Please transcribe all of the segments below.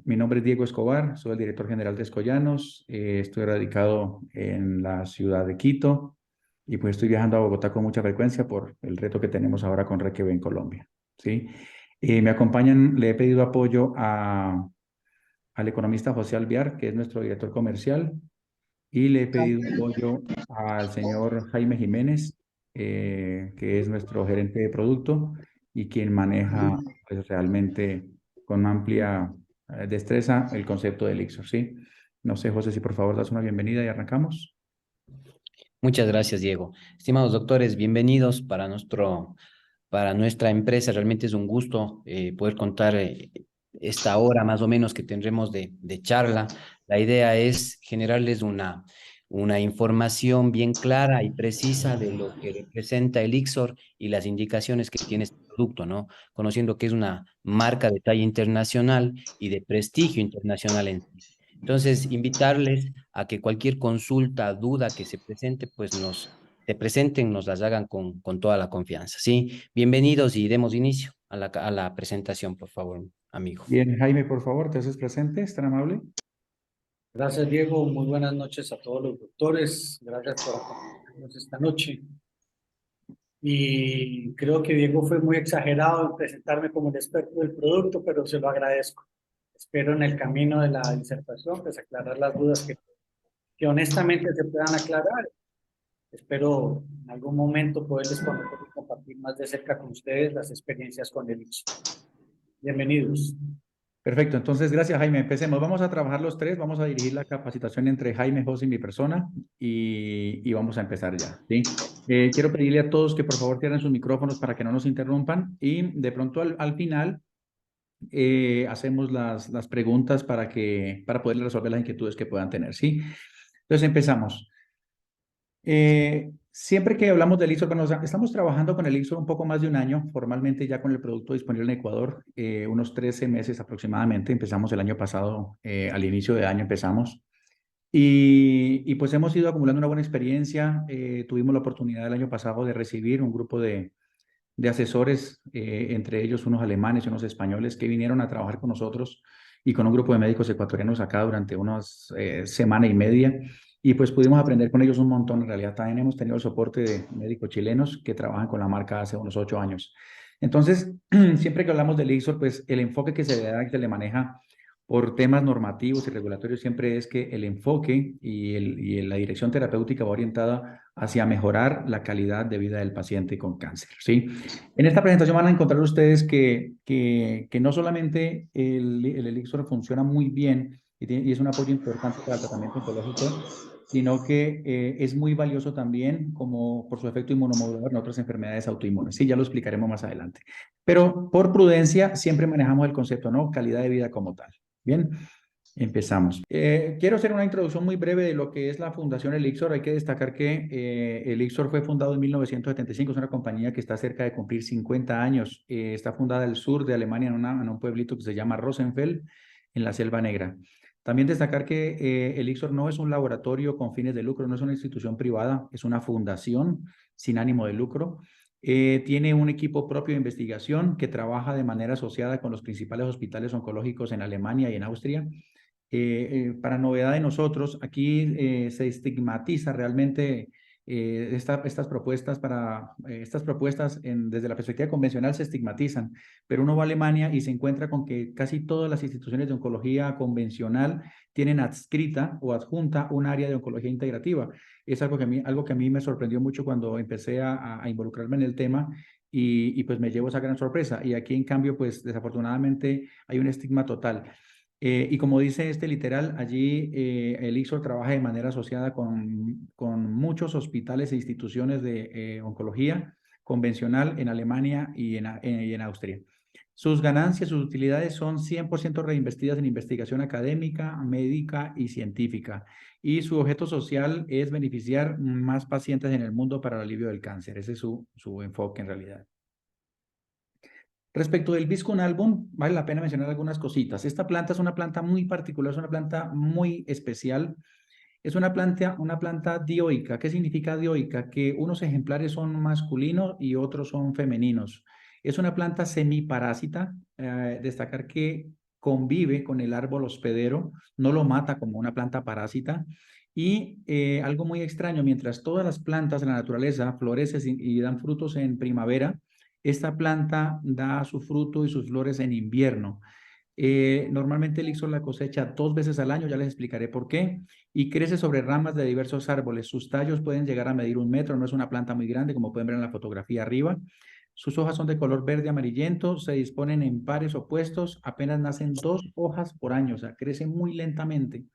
Mi nombre es Diego Escobar, soy el director general de Escollanos, estoy radicado en la ciudad de Quito y pues estoy viajando a Bogotá con mucha frecuencia por el reto que tenemos ahora con Requebe en Colombia, ¿sí? Me acompañan, le he pedido apoyo al economista José Alvear, que es nuestro director comercial, y le he pedido apoyo al señor Jaime Jiménez, que es nuestro gerente de producto y quien maneja pues, realmente con amplia destreza el concepto del Elixir, ¿sí? No sé, José, si por favor das una bienvenida y arrancamos. Muchas gracias, Diego. Estimados doctores, bienvenidos para nuestra empresa. Realmente es un gusto poder contar esta hora más o menos que tendremos de charla. La idea es generarles una información bien clara y precisa de lo que representa el Ixor y las indicaciones que tiene este producto, ¿no? Conociendo que es una marca de talla internacional y de prestigio internacional en sí. Entonces, invitarles a que cualquier consulta, duda que se presente, pues se presenten, nos las hagan con toda la confianza, ¿sí? Bienvenidos y demos inicio a la presentación, por favor, amigo. Bien, Jaime, por favor, te haces presente, ¿es tan amable? Gracias, Diego. Muy buenas noches a todos los doctores. Gracias por acompañarnos esta noche. Y creo que Diego fue muy exagerado en presentarme como el experto del producto, pero se lo agradezco. Espero en el camino de la disertación, pues aclarar las dudas que honestamente se puedan aclarar. Espero en algún momento poderles conocer y compartir más de cerca con ustedes las experiencias con el ICSO. Bienvenidos. Perfecto, entonces gracias Jaime. Empecemos. Vamos a trabajar los tres, vamos a dirigir la capacitación entre Jaime, José y mi persona y vamos a empezar ya, ¿sí? Quiero pedirle a todos que por favor cierren sus micrófonos para que no nos interrumpan y de pronto al final hacemos las preguntas para poder resolver las inquietudes que puedan tener, ¿sí? Entonces empezamos. Siempre que hablamos del ISO, bueno, estamos trabajando con el ISO un poco más de un año, formalmente ya con el producto disponible en Ecuador, unos 13 meses aproximadamente. Empezamos el año pasado, al inicio de año empezamos. Y pues hemos ido acumulando una buena experiencia. Tuvimos la oportunidad el año pasado de recibir un grupo de asesores, entre ellos unos alemanes y unos españoles que vinieron a trabajar con nosotros y con un grupo de médicos ecuatorianos acá durante unas semana y media. Y pues pudimos aprender con ellos un montón. En realidad también hemos tenido el soporte de médicos chilenos que trabajan con la marca hace unos 8 años. Entonces, siempre que hablamos del ISO, pues el enfoque que se le da, que se le maneja por temas normativos y regulatorios siempre es que el enfoque y la dirección terapéutica va orientada hacia mejorar la calidad de vida del paciente con cáncer, ¿sí? En esta presentación van a encontrar ustedes que no solamente el Elixir funciona muy bien y es un apoyo importante para el tratamiento oncológico, sino que es muy valioso también como por su efecto inmunomodulador en otras enfermedades autoinmunes. Sí, ya lo explicaremos más adelante. Pero por prudencia siempre manejamos el concepto, ¿no? Calidad de vida como tal. Bien, empezamos. Quiero hacer una introducción muy breve de lo que es la Fundación Elixir. Hay que destacar que Elixir fue fundado en 1975, es una compañía que está cerca de cumplir 50 años. Está fundada al sur de Alemania en un pueblito que se llama Rosenfeld, en la Selva Negra. También destacar que Elixir no es un laboratorio con fines de lucro, no es una institución privada, es una fundación sin ánimo de lucro. Tiene un equipo propio de investigación que trabaja de manera asociada con los principales hospitales oncológicos en Alemania y en Austria. Para novedad de nosotros, aquí se estigmatiza realmente estas propuestas desde la perspectiva convencional se estigmatizan, pero uno va a Alemania y se encuentra con que casi todas las instituciones de oncología convencional tienen adscrita o adjunta un área de oncología integrativa. Es algo que a mí me sorprendió mucho cuando empecé a involucrarme en el tema y pues me llevo esa gran sorpresa. Y aquí en cambio, pues desafortunadamente hay un estigma total. Y como dice este literal, allí el IXOR trabaja de manera asociada con muchos hospitales e instituciones de oncología convencional en Alemania y en Austria. Sus ganancias, sus utilidades son 100% reinvestidas en investigación académica, médica y científica. Y su objeto social es beneficiar más pacientes en el mundo para el alivio del cáncer. Ese es su enfoque en realidad. Respecto del Viscon album, vale la pena mencionar algunas cositas. Esta planta es una planta muy particular, es una planta muy especial. Es una planta dioica. ¿Qué significa dioica? Que unos ejemplares son masculinos y otros son femeninos. Es una planta semiparásita. Destacar que convive con el árbol hospedero, no lo mata como una planta parásita. Y algo muy extraño, mientras todas las plantas de la naturaleza florecen y dan frutos en primavera, esta planta da su fruto y sus flores en invierno. Normalmente el ixo la cosecha 2 veces al año, ya les explicaré por qué, y crece sobre ramas de diversos árboles. Sus tallos pueden llegar a medir 1 metro, no es una planta muy grande, como pueden ver en la fotografía arriba. Sus hojas son de color verde amarillento, se disponen en pares opuestos, apenas nacen 2 hojas por año, o sea, crece muy lentamente.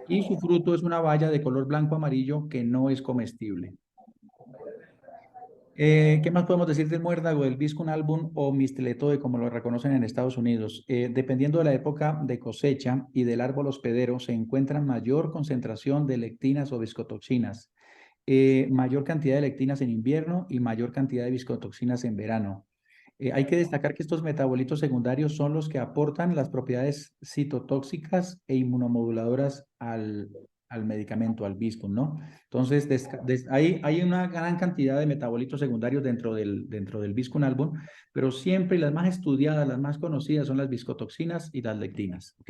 Y su fruto es una baya de color blanco amarillo que no es comestible. ¿Qué más podemos decir del muérdago, del Viscum album o mistletoe, como lo reconocen en Estados Unidos? Dependiendo de la época de cosecha y del árbol hospedero, se encuentra mayor concentración de lectinas o viscotoxinas, mayor cantidad de lectinas en invierno y mayor cantidad de viscotoxinas en verano. Hay que destacar que estos metabolitos secundarios son los que aportan las propiedades citotóxicas e inmunomoduladoras al medicamento, al Viscum, ¿no? Entonces, hay una gran cantidad de metabolitos secundarios dentro del Viscum album, pero siempre las más estudiadas, las más conocidas son las viscotoxinas y las lectinas, ¿ok?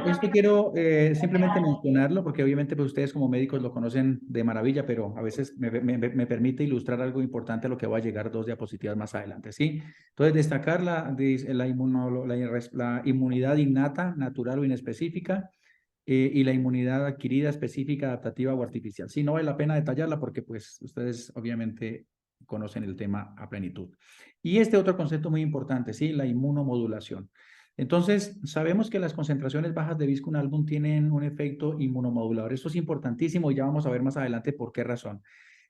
Esto quiero simplemente mencionarlo porque obviamente pues, ustedes como médicos lo conocen de maravilla, pero a veces me permite ilustrar algo importante a lo que va a llegar 2 diapositivas más adelante, ¿sí? Entonces, destacar la inmunidad innata, natural o inespecífica, y la inmunidad adquirida específica, adaptativa o artificial. Sí, no vale la pena detallarla porque pues ustedes obviamente conocen el tema a plenitud. Y este otro concepto muy importante, sí, la inmunomodulación. Entonces, sabemos que las concentraciones bajas de Viscum album tienen un efecto inmunomodulador. Esto es importantísimo y ya vamos a ver más adelante por qué razón.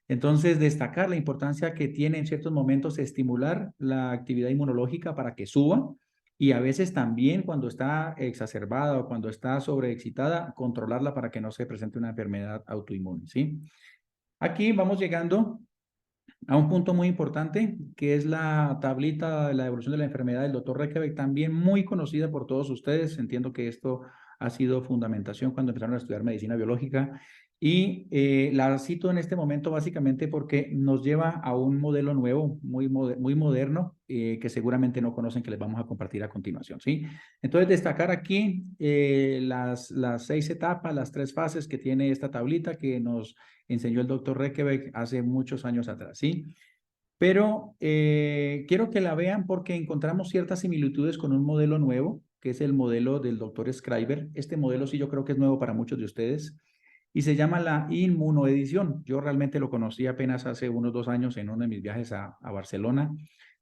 Entonces, destacar la importancia que tiene en ciertos momentos estimular la actividad inmunológica para que suba y a veces también cuando está exacerbada o cuando está sobreexcitada, controlarla para que no se presente una enfermedad autoinmune, ¿sí? Aquí vamos llegando a un punto muy importante, que es la tablita de la evolución de la enfermedad del doctor Rekebeck, también muy conocida por todos ustedes. Entiendo que esto ha sido fundamentación cuando empezaron a estudiar medicina biológica. Y la cito en este momento básicamente porque nos lleva a un modelo nuevo, muy moderno, que seguramente no conocen, que les vamos a compartir a continuación, ¿sí? Entonces, destacar aquí las 6 etapas, las 3 fases que tiene esta tablita que nos enseñó el doctor Rekebeck hace muchos años atrás, ¿sí? Pero quiero que la vean porque encontramos ciertas similitudes con un modelo nuevo, que es el modelo del doctor Schreiber. Este modelo sí yo creo que es nuevo para muchos de ustedes y se llama la inmunoedición. Yo realmente lo conocí apenas hace unos 2 años en uno de mis viajes a Barcelona,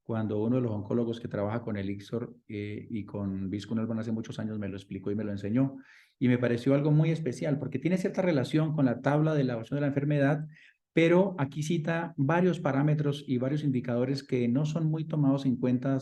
cuando uno de los oncólogos que trabaja con el ICSOR y con Viscum album hace muchos años me lo explicó y me lo enseñó. Y me pareció algo muy especial porque tiene cierta relación con la tabla de la evaluación de la enfermedad, pero aquí cita varios parámetros y varios indicadores que no son muy tomados en cuenta,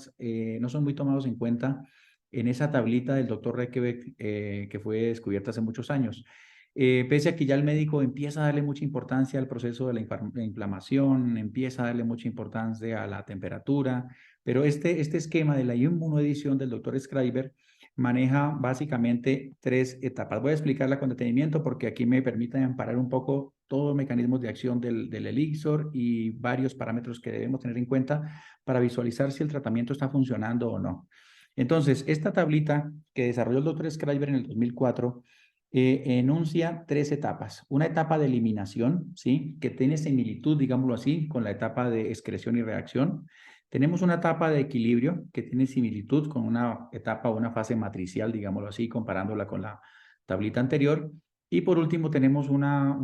en esa tablita del doctor Rekebeck que fue descubierta hace muchos años. Pese a que ya el médico empieza a darle mucha importancia al proceso de la inflamación, empieza a darle mucha importancia a la temperatura, pero este esquema de la inmunoedición del doctor Schreiber maneja básicamente 3 etapas. Voy a explicarla con detenimiento porque aquí me permite amparar un poco todos los mecanismos de acción del elixir y varios parámetros que debemos tener en cuenta para visualizar si el tratamiento está funcionando o no. Entonces, esta tablita que desarrolló el doctor Schreiber en el 2004 enuncia 3 etapas. Una etapa de eliminación, ¿sí? Que tiene similitud, digámoslo así, con la etapa de excreción y reacción. Tenemos una etapa de equilibrio que tiene similitud con una etapa o una fase matricial, digámoslo así, comparándola con la tablita anterior. Y por último tenemos una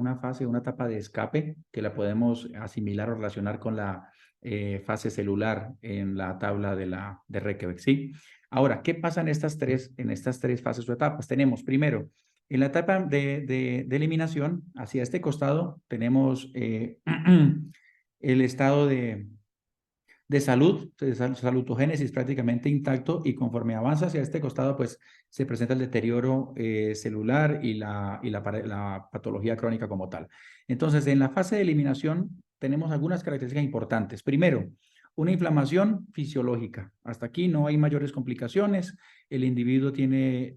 etapa de escape que la podemos asimilar o relacionar con la fase celular en la tabla de Rekebeck, ¿sí? Ahora, ¿qué pasa en estas tres fases o etapas? Tenemos primero, en la etapa de eliminación, hacia este costado, tenemos el estado de salud, de salutogénesis prácticamente intacto y conforme avanza hacia este costado, pues se presenta el deterioro celular y la patología crónica como tal. Entonces, en la fase de eliminación tenemos algunas características importantes. Primero, una inflamación fisiológica. Hasta aquí no hay mayores complicaciones. El individuo tiene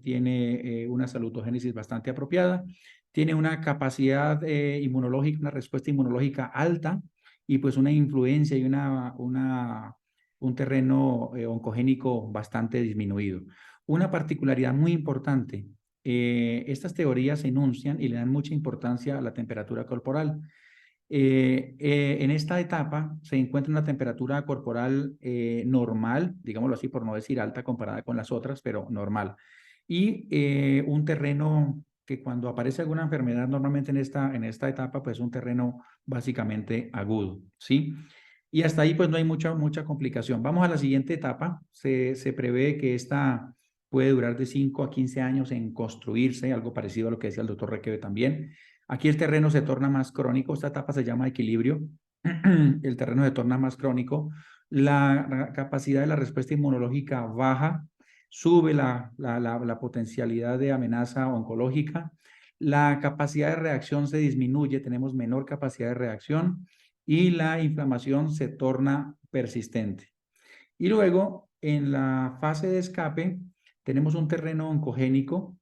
una salutogénesis bastante apropiada, tiene una capacidad inmunológica, una respuesta inmunológica alta, y pues una influencia y una un terreno oncogénico bastante disminuido. Una particularidad muy importante, estas teorías se enuncian y le dan mucha importancia a la temperatura corporal. En esta etapa se encuentra una temperatura corporal normal, digámoslo así, por no decir alta comparada con las otras, pero normal. Y un terreno que cuando aparece alguna enfermedad normalmente en esta etapa, pues un terreno básicamente agudo, ¿sí? Y hasta ahí pues no hay mucha complicación. Vamos a la siguiente etapa. Se prevé que esta puede durar de 5 a 15 años en construirse, algo parecido a lo que decía el doctor Requebe también. Aquí el terreno se torna más crónico, esta etapa se llama equilibrio, el terreno se torna más crónico, la capacidad de la respuesta inmunológica baja, sube la potencialidad de amenaza oncológica, la capacidad de reacción se disminuye, tenemos menor capacidad de reacción y la inflamación se torna persistente. Y luego, en la fase de escape, tenemos un terreno oncogénico.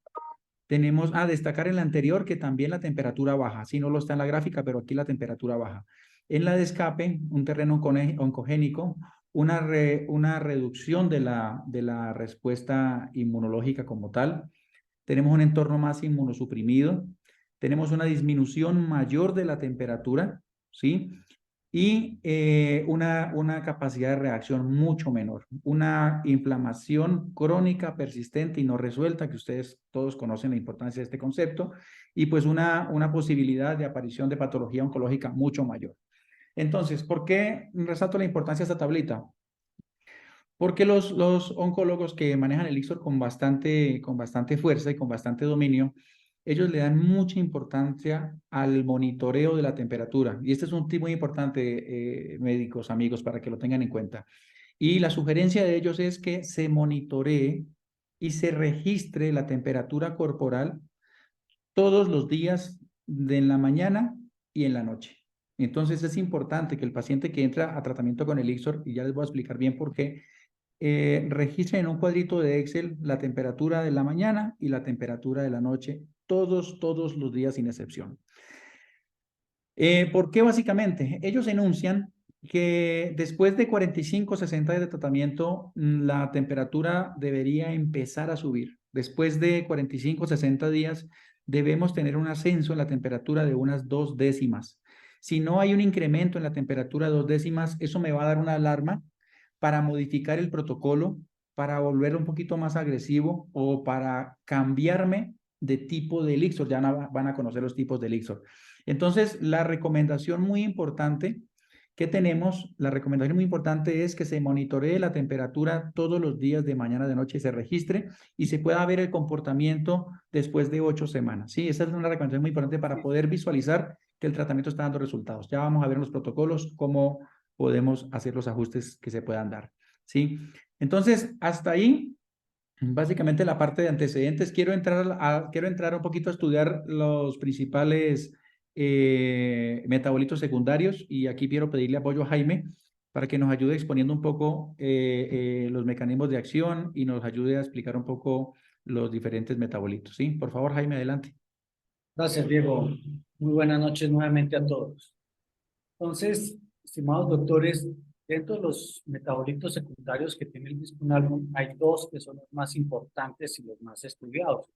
Tenemos a destacar en la anterior que también la temperatura baja, si no lo está en la gráfica, pero aquí la temperatura baja. En la de escape, un terreno oncogénico, una reducción de la respuesta inmunológica como tal. Tenemos un entorno más inmunosuprimido. Tenemos una disminución mayor de la temperatura, ¿sí? Y una capacidad de reacción mucho menor, una inflamación crónica, persistente y no resuelta, que ustedes todos conocen la importancia de este concepto, y pues una posibilidad de aparición de patología oncológica mucho mayor. Entonces, ¿por qué resalto la importancia de esta tablita? Porque los oncólogos que manejan el ICSOR con bastante fuerza y con bastante dominio, ellos le dan mucha importancia al monitoreo de la temperatura. Y este es un tip muy importante, médicos, amigos, para que lo tengan en cuenta. Y la sugerencia de ellos es que se monitoree y se registre la temperatura corporal todos los días de en la mañana y en la noche. Entonces es importante que el paciente que entra a tratamiento con el ICSOR, y ya les voy a explicar bien por qué, registren en un cuadrito de Excel la temperatura de la mañana y la temperatura de la noche, todos los días sin excepción. ¿Por qué básicamente? Ellos enuncian que después de 45 60 días de tratamiento, la temperatura debería empezar a subir. Después de 45 60 días, debemos tener un ascenso en la temperatura de unas 2 décimas. Si no hay un incremento en la temperatura de 2 décimas, eso me va a dar una alarma para modificar el protocolo, para volver un poquito más agresivo o para cambiarme de tipo de elixir. Ya van a conocer los tipos de elixir. Entonces, la recomendación muy importante que tenemos, la recomendación muy importante es que se monitoree la temperatura todos los días de mañana, de noche, y se registre y se pueda ver el comportamiento después de 8 semanas. Sí, esa es una recomendación muy importante para poder visualizar que el tratamiento está dando resultados. Ya vamos a ver en los protocolos cómo podemos hacer los ajustes que se puedan dar. ¿Sí? Entonces, hasta ahí, básicamente la parte de antecedentes. Quiero entrar un poquito a estudiar los principales metabolitos secundarios y aquí quiero pedirle apoyo a Jaime para que nos ayude exponiendo un poco los mecanismos de acción y nos ayude a explicar un poco los diferentes metabolitos. ¿Sí? Por favor, Jaime, adelante. Gracias, Diego. Muy buenas noches nuevamente a todos. Entonces, estimados doctores, dentro de los metabolitos secundarios que tiene el bisphenol, hay dos que son los más importantes y los más estudiados.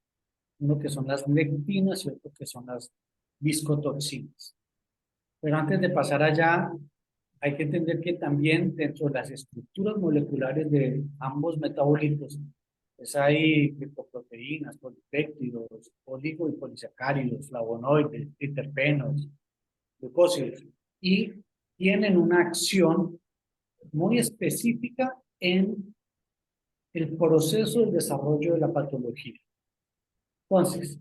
Uno que son las lectinas y otro que son las viscotoxinas. Pero antes de pasar allá, hay que entender que también dentro de las estructuras moleculares de ambos metabolitos, pues hay lipoproteínas, polipéptidos, oligo y polisacáridos, flavonoides, triterpenos, glucósidos, y tienen una acción muy específica en el proceso del desarrollo de la patología. Entonces,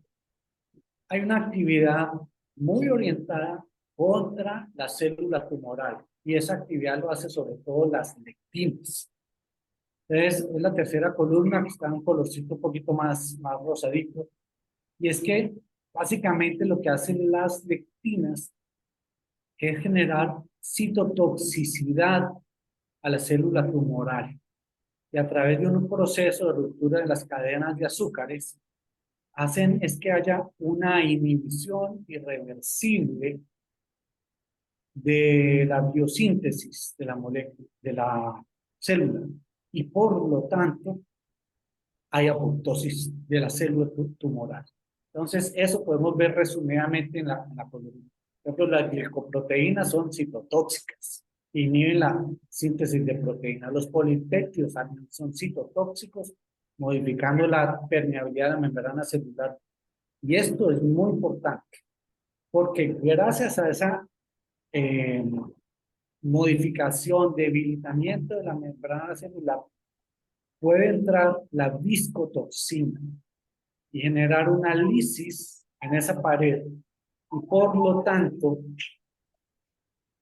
hay una actividad muy orientada contra la célula tumoral y esa actividad lo hace sobre todo las lectinas. Entonces, es la tercera columna que está en un colorcito un poquito más rosadito, y es que básicamente lo que hacen las lectinas es generar citotoxicidad a la célula tumoral y a través de un proceso de ruptura de las cadenas de azúcares hacen es que haya una inhibición irreversible de la biosíntesis de la molécula, célula y por lo tanto hay apoptosis de la célula tumoral. Entonces, eso podemos ver resumidamente en la columna. Por ejemplo, las glicoproteínas son citotóxicas, inhiben la síntesis de proteínas. Los polipéptidos son citotóxicos, modificando la permeabilidad de la membrana celular. Y esto es muy importante, porque gracias a esa modificación, debilitamiento de la membrana celular, puede entrar la viscotoxina y generar una lisis en esa pared y por lo tanto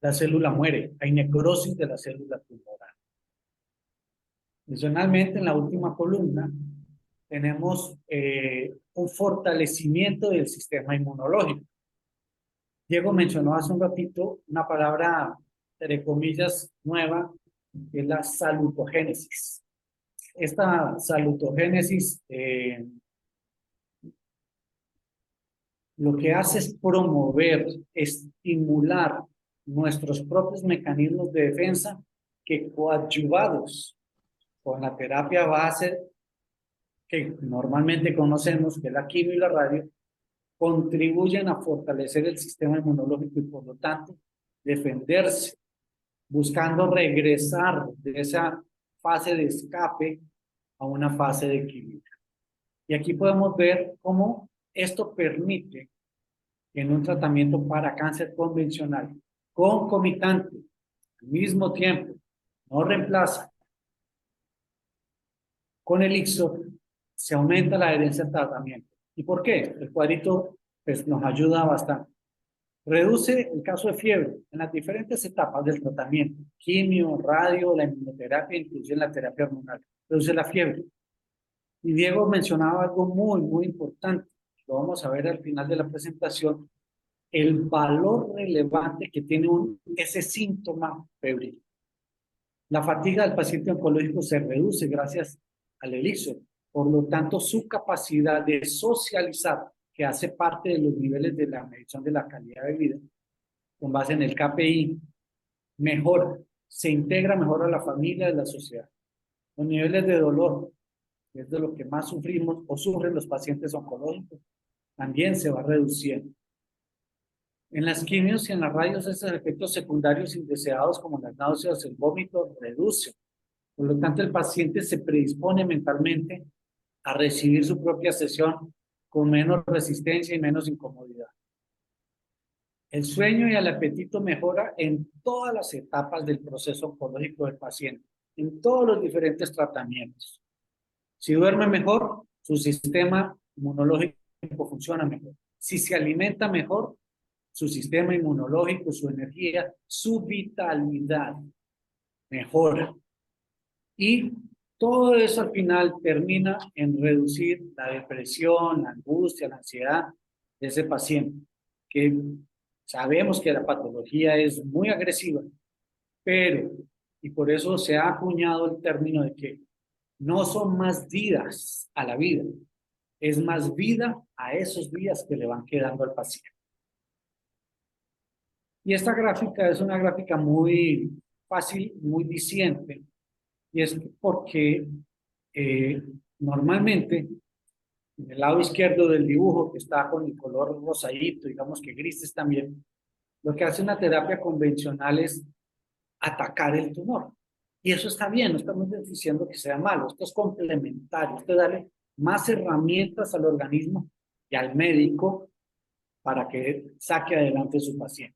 la célula muere, hay necrosis de la célula tumoral. Adicionalmente, en la última columna tenemos un fortalecimiento del sistema inmunológico. Diego mencionó hace un ratito una palabra, entre comillas, nueva, que es la salutogénesis. Esta salutogénesis lo que hace es promover, estimular nuestros propios mecanismos de defensa que coadyuvados con la terapia base que normalmente conocemos, que es la quimio y la radio, contribuyen a fortalecer el sistema inmunológico y por lo tanto defenderse, buscando regresar de esa fase de escape a una fase de equilibrio. Y aquí podemos ver cómo esto permite que en un tratamiento para cáncer convencional, concomitante, al mismo tiempo, no reemplaza, con el Ixor, se aumenta la adherencia al tratamiento. ¿Y por qué? El cuadrito pues, nos ayuda bastante. Reduce el caso de fiebre en las diferentes etapas del tratamiento, quimio, radio, la inmunoterapia, inclusive la terapia hormonal. Reduce la fiebre. Y Diego mencionaba algo muy importante, lo vamos a ver al final de la presentación, el valor relevante que tiene ese síntoma febril. La fatiga del paciente oncológico se reduce gracias al elixir, por lo tanto su capacidad de socializar, que hace parte de los niveles de la medición de la calidad de vida, con base en el KPI, mejora, se integra mejor a la familia y a la sociedad. Los niveles de dolor, que es de lo que más sufrimos o sufren los pacientes oncológicos, también se va reduciendo. En las quimios y en las radios, esos efectos secundarios indeseados como las náuseas, el vómito, reducen. Por lo tanto, el paciente se predispone mentalmente a recibir su propia sesión con menos resistencia y menos incomodidad. El sueño y el apetito mejora en todas las etapas del proceso oncológico del paciente, en todos los diferentes tratamientos. Si duerme mejor, su sistema inmunológico funciona mejor. Si se alimenta mejor, su sistema inmunológico, su energía, su vitalidad mejora. Y todo eso al final termina en reducir la depresión, la angustia, la ansiedad de ese paciente, que sabemos que la patología es muy agresiva, pero, y por eso se ha acuñado el término de que no son más vidas a la vida, es más vida a esos días que le van quedando al paciente. Y esta gráfica es una gráfica muy fácil, muy diciente, y es porque normalmente en el lado izquierdo del dibujo, que está con el color rosadito, digamos que grises también, lo que hace una terapia convencional es atacar el tumor. Y eso está bien, no estamos diciendo que sea malo, esto es complementario, esto darle más herramientas al organismo y al médico para que saque adelante su paciente.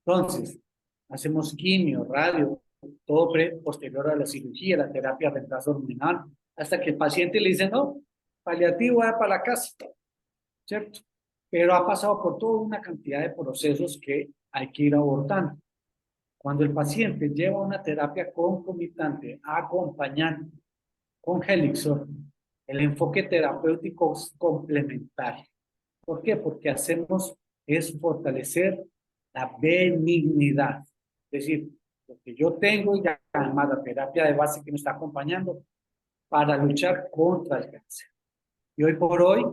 Entonces, hacemos quimio, radio, todo posterior a la cirugía, la terapia de reemplazo hormonal, hasta que el paciente le dice, no, paliativo, vaya para la casa, ¿cierto? Pero ha pasado por toda una cantidad de procesos que hay que ir abordando. Cuando el paciente lleva una terapia concomitante, acompañante con Helixor, el enfoque terapéutico es complementario. ¿Por qué? Porque hacemos es fortalecer la benignidad. Es decir, lo que yo tengo y además la terapia de base que me está acompañando para luchar contra el cáncer. Y hoy por hoy,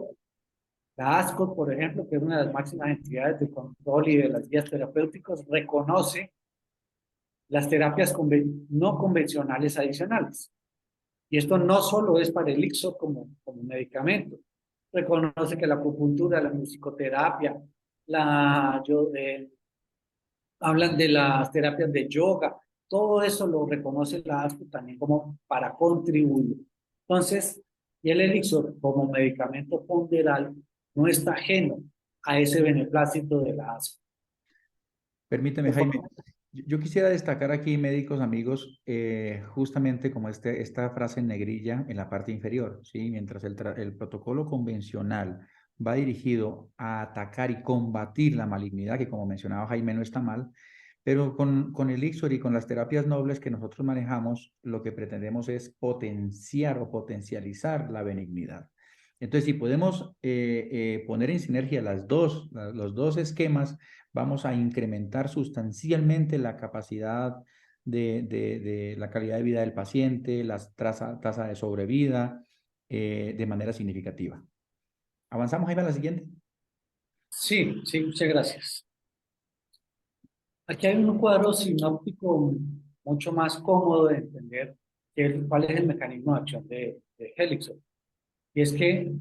la ASCO, por ejemplo, que es una de las máximas entidades de control y de las guías terapéuticas, reconoce las terapias no convencionales adicionales. Y esto no solo es para el ICSO como medicamento. Reconoce que la acupuntura, la musicoterapia, hablan de las terapias de yoga, todo eso lo reconoce la ASCO también como para contribuir. Entonces, y el elixir como medicamento ponderal no está ajeno a ese beneplácito de la ASCO. Permíteme, Jaime. Yo quisiera destacar aquí, médicos amigos, justamente como esta frase en negrilla en la parte inferior, ¿sí? Mientras el protocolo convencional va dirigido a atacar y combatir la malignidad, que como mencionaba Jaime no está mal, pero con el Ixor y con las terapias nobles que nosotros manejamos, lo que pretendemos es potenciar o potencializar la benignidad. Entonces, si podemos poner en sinergia los dos esquemas, vamos a incrementar sustancialmente la capacidad de la calidad de vida del paciente, la tasa de sobrevida de manera significativa. ¿Avanzamos, Jaime, a la siguiente? Sí, muchas gracias. Aquí hay un cuadro sinóptico mucho más cómodo de entender cuál es el mecanismo de acción de Helixor. Y es que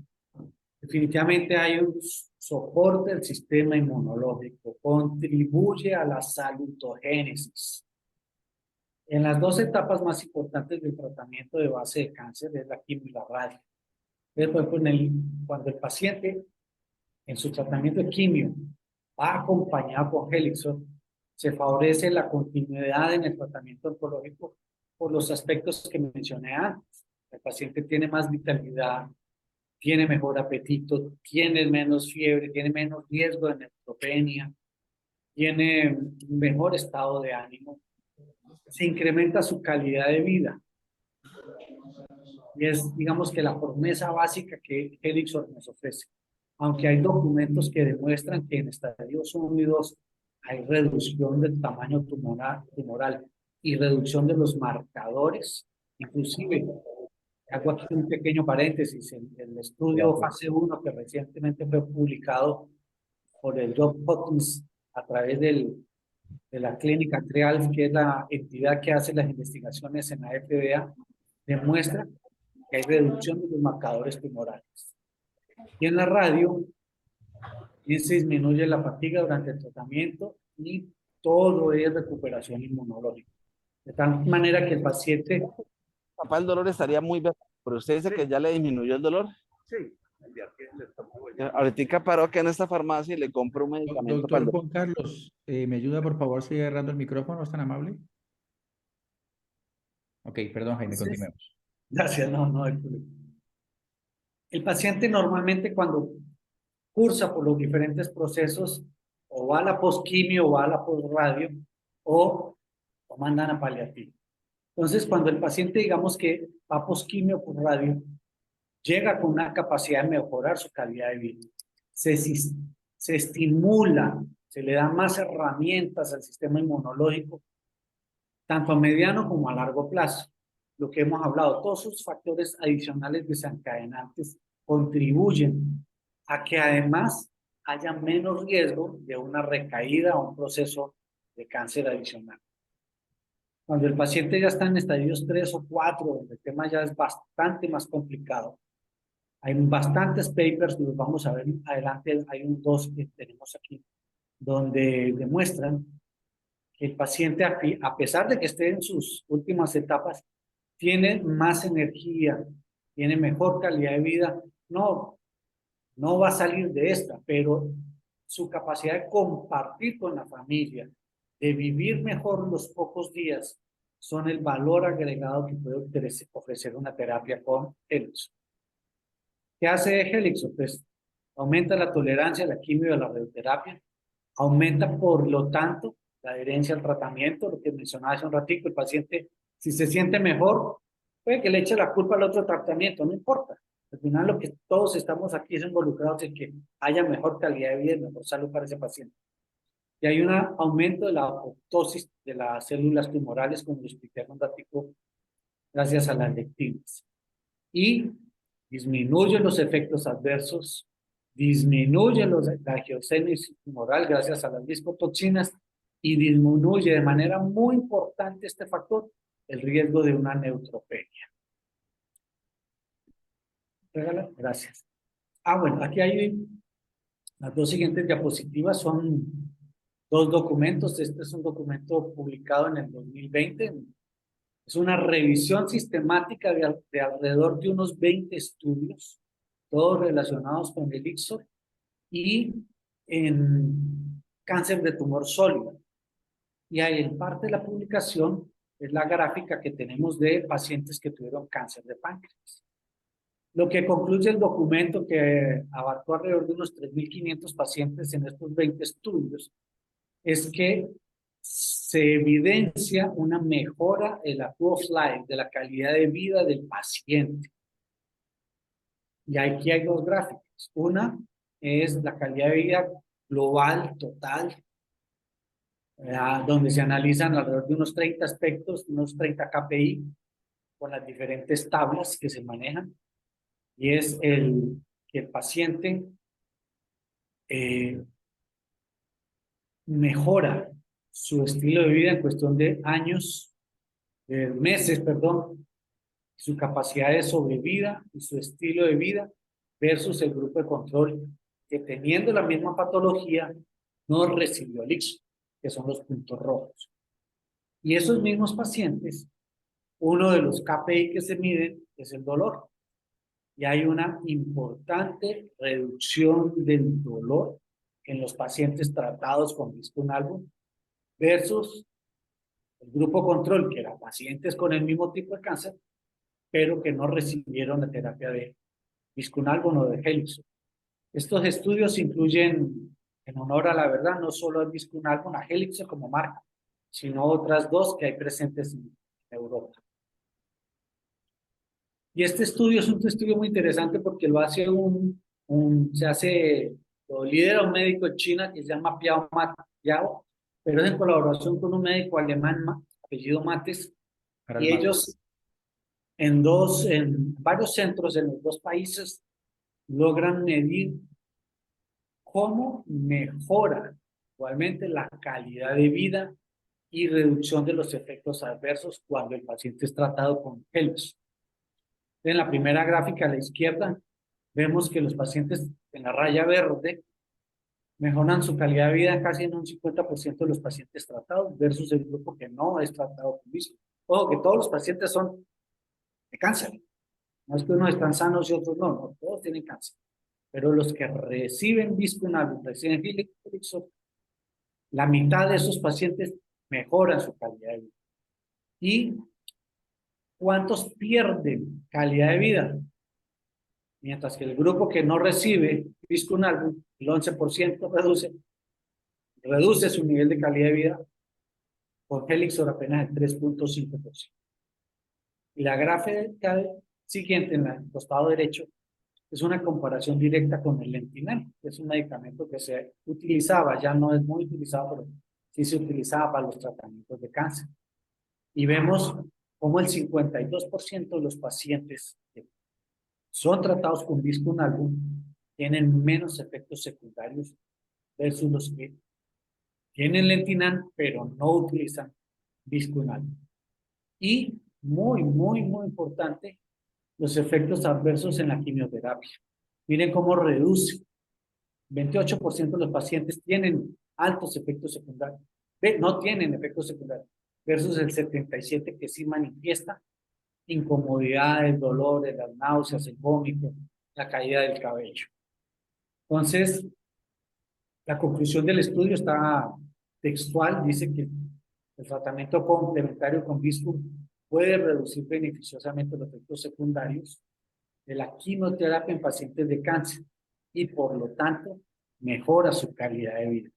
definitivamente hay un soporte del sistema inmunológico, contribuye a la salutogénesis. En las dos etapas más importantes del tratamiento de base de cáncer es la quimio y la radio. Después, cuando el paciente en su tratamiento de quimio va acompañado con Helixor, se favorece la continuidad en el tratamiento oncológico por los aspectos que mencioné antes. El paciente tiene más vitalidad, tiene mejor apetito, tiene menos fiebre, tiene menos riesgo de neutropenia, tiene un mejor estado de ánimo, se incrementa su calidad de vida. Y es, digamos, que la promesa básica que Helixor nos ofrece. Aunque hay documentos que demuestran que en estadios 1 y 2 hay reducción del tamaño tumoral y reducción de los marcadores, inclusive, hago aquí un pequeño paréntesis, el estudio fase 1 que recientemente fue publicado por el Johns Hopkins a través de la clínica Trial, que es la entidad que hace las investigaciones en la FDA, demuestra que hay reducción de los marcadores tumorales. Y en la radio, se disminuye la fatiga durante el tratamiento y todo es recuperación inmunológica. De tal manera que el paciente... Papá, el dolor estaría muy bien, pero usted dice que ya le disminuyó el dolor. Sí. Ahorita paró que en esta farmacia y le compro un medicamento para el Doctor dolor. Juan Carlos, ¿me ayuda por favor cerrando el micrófono? ¿Es tan amable? Ok, perdón, Jaime, continuemos. Gracias, no. El paciente normalmente cuando cursa por los diferentes procesos, o va a la postquimio, o va a la postradio, o mandan a paliativo. Entonces, cuando el paciente, digamos que va a postquimio o postradio, llega con una capacidad de mejorar su calidad de vida. Se estimula, se le dan más herramientas al sistema inmunológico, tanto a mediano como a largo plazo. Lo que hemos hablado, todos sus factores adicionales desencadenantes contribuyen a que además haya menos riesgo de una recaída o un proceso de cáncer adicional. Cuando el paciente ya está en estadios 3 o 4, donde el tema ya es bastante más complicado, hay bastantes papers, los vamos a ver adelante, hay dos que tenemos aquí, donde demuestran que el paciente, a pesar de que esté en sus últimas etapas, tiene más energía, tiene mejor calidad de vida. No va a salir de esta, pero su capacidad de compartir con la familia, de vivir mejor los pocos días, son el valor agregado que puede ofrecer una terapia con Helixor. ¿Qué hace Helixor? Pues aumenta la tolerancia a la quimio y a la radioterapia, aumenta por lo tanto la adherencia al tratamiento, lo que mencionaba hace un ratito, el paciente, si se siente mejor, puede que le eche la culpa al otro tratamiento, no importa. Al final lo que todos estamos aquí es involucrados en que haya mejor calidad de vida y mejor salud para ese paciente. Y hay un aumento de la apoptosis de las células tumorales, como lo expliqué hace un ratito, gracias a las lectinas. Y disminuye los efectos adversos, disminuye la angiogénesis tumoral gracias a las discotoxinas y disminuye de manera muy importante este factor, el riesgo de una neutropenia. Gracias. Bueno, aquí hay las dos siguientes diapositivas, son dos documentos. Este es un documento publicado en el 2020. Es una revisión sistemática de alrededor de unos 20 estudios, todos relacionados con el ICSOR y en cáncer de tumor sólido. Y ahí en parte de la publicación es la gráfica que tenemos de pacientes que tuvieron cáncer de páncreas. Lo que concluye el documento, que abarcó alrededor de unos 3.500 pacientes en estos 20 estudios, es que se evidencia una mejora en la quality of life, de la calidad de vida del paciente. Y aquí hay dos gráficas. Una es la calidad de vida global, total, donde se analizan alrededor de unos 30 aspectos, unos 30 KPI, con las diferentes tablas que se manejan. Y es que el paciente mejora su estilo de vida en cuestión de años, meses, perdón, su capacidad de sobrevida y su estilo de vida versus el grupo de control que, teniendo la misma patología, no recibió el ICSO, que son los puntos rojos. Y esos mismos pacientes, uno de los KPI que se miden es el dolor. Y hay una importante reducción del dolor en los pacientes tratados con Visco-Nalbo versus el grupo control, que eran pacientes con el mismo tipo de cáncer, pero que no recibieron la terapia de Visco-Nalbo o de Helixo. Estos estudios incluyen, en honor a la verdad, no solo a Visco-Nalbo, a Helixo como marca, sino otras dos que hay presentes en Europa. Y este estudio es un estudio muy interesante porque lo hace lo lidera un médico en China que se llama Yao, pero es en colaboración con un médico alemán, apellido Mates, y ellos en varios centros en los dos países logran medir cómo mejora igualmente la calidad de vida y reducción de los efectos adversos cuando el paciente es tratado con Helix. En la primera gráfica a la izquierda vemos que los pacientes en la raya verde mejoran su calidad de vida casi en un 50% de los pacientes tratados versus el grupo que no es tratado con Visco. Ojo que todos los pacientes son de cáncer. No es que unos están sanos y otros no, todos tienen cáncer. Pero los que reciben Visco-Nalbo, reciben Helixo, la mitad de esos pacientes mejoran su calidad de vida. ¿Y cuántos pierden calidad de vida? Mientras que el grupo que no recibe Visco-Nalbo, el 11% reduce su nivel de calidad de vida, con Helixor apenas el 3.5%. Y la gráfica siguiente, en el costado derecho, es una comparación directa con el Lentinal, que es un medicamento que se utilizaba, ya no es muy utilizado, pero sí se utilizaba para los tratamientos de cáncer. Y vemos cómo el 52% de los pacientes que son tratados con Visco-Nalbo tienen menos efectos secundarios versus los que tienen Lentinal, pero no utilizan Visco-Nalbo. Y muy importante, los efectos adversos en la quimioterapia. Miren cómo reduce. 28% de los pacientes tienen altos efectos secundarios. No tienen efectos secundarios. Versus el 77% que sí manifiesta incomodidades, dolores, las náuseas, el vómito, la caída del cabello. Entonces, la conclusión del estudio está textual. Dice que el tratamiento complementario con Visco puede reducir beneficiosamente los efectos secundarios de la quimioterapia en pacientes de cáncer y por lo tanto mejora su calidad de vida.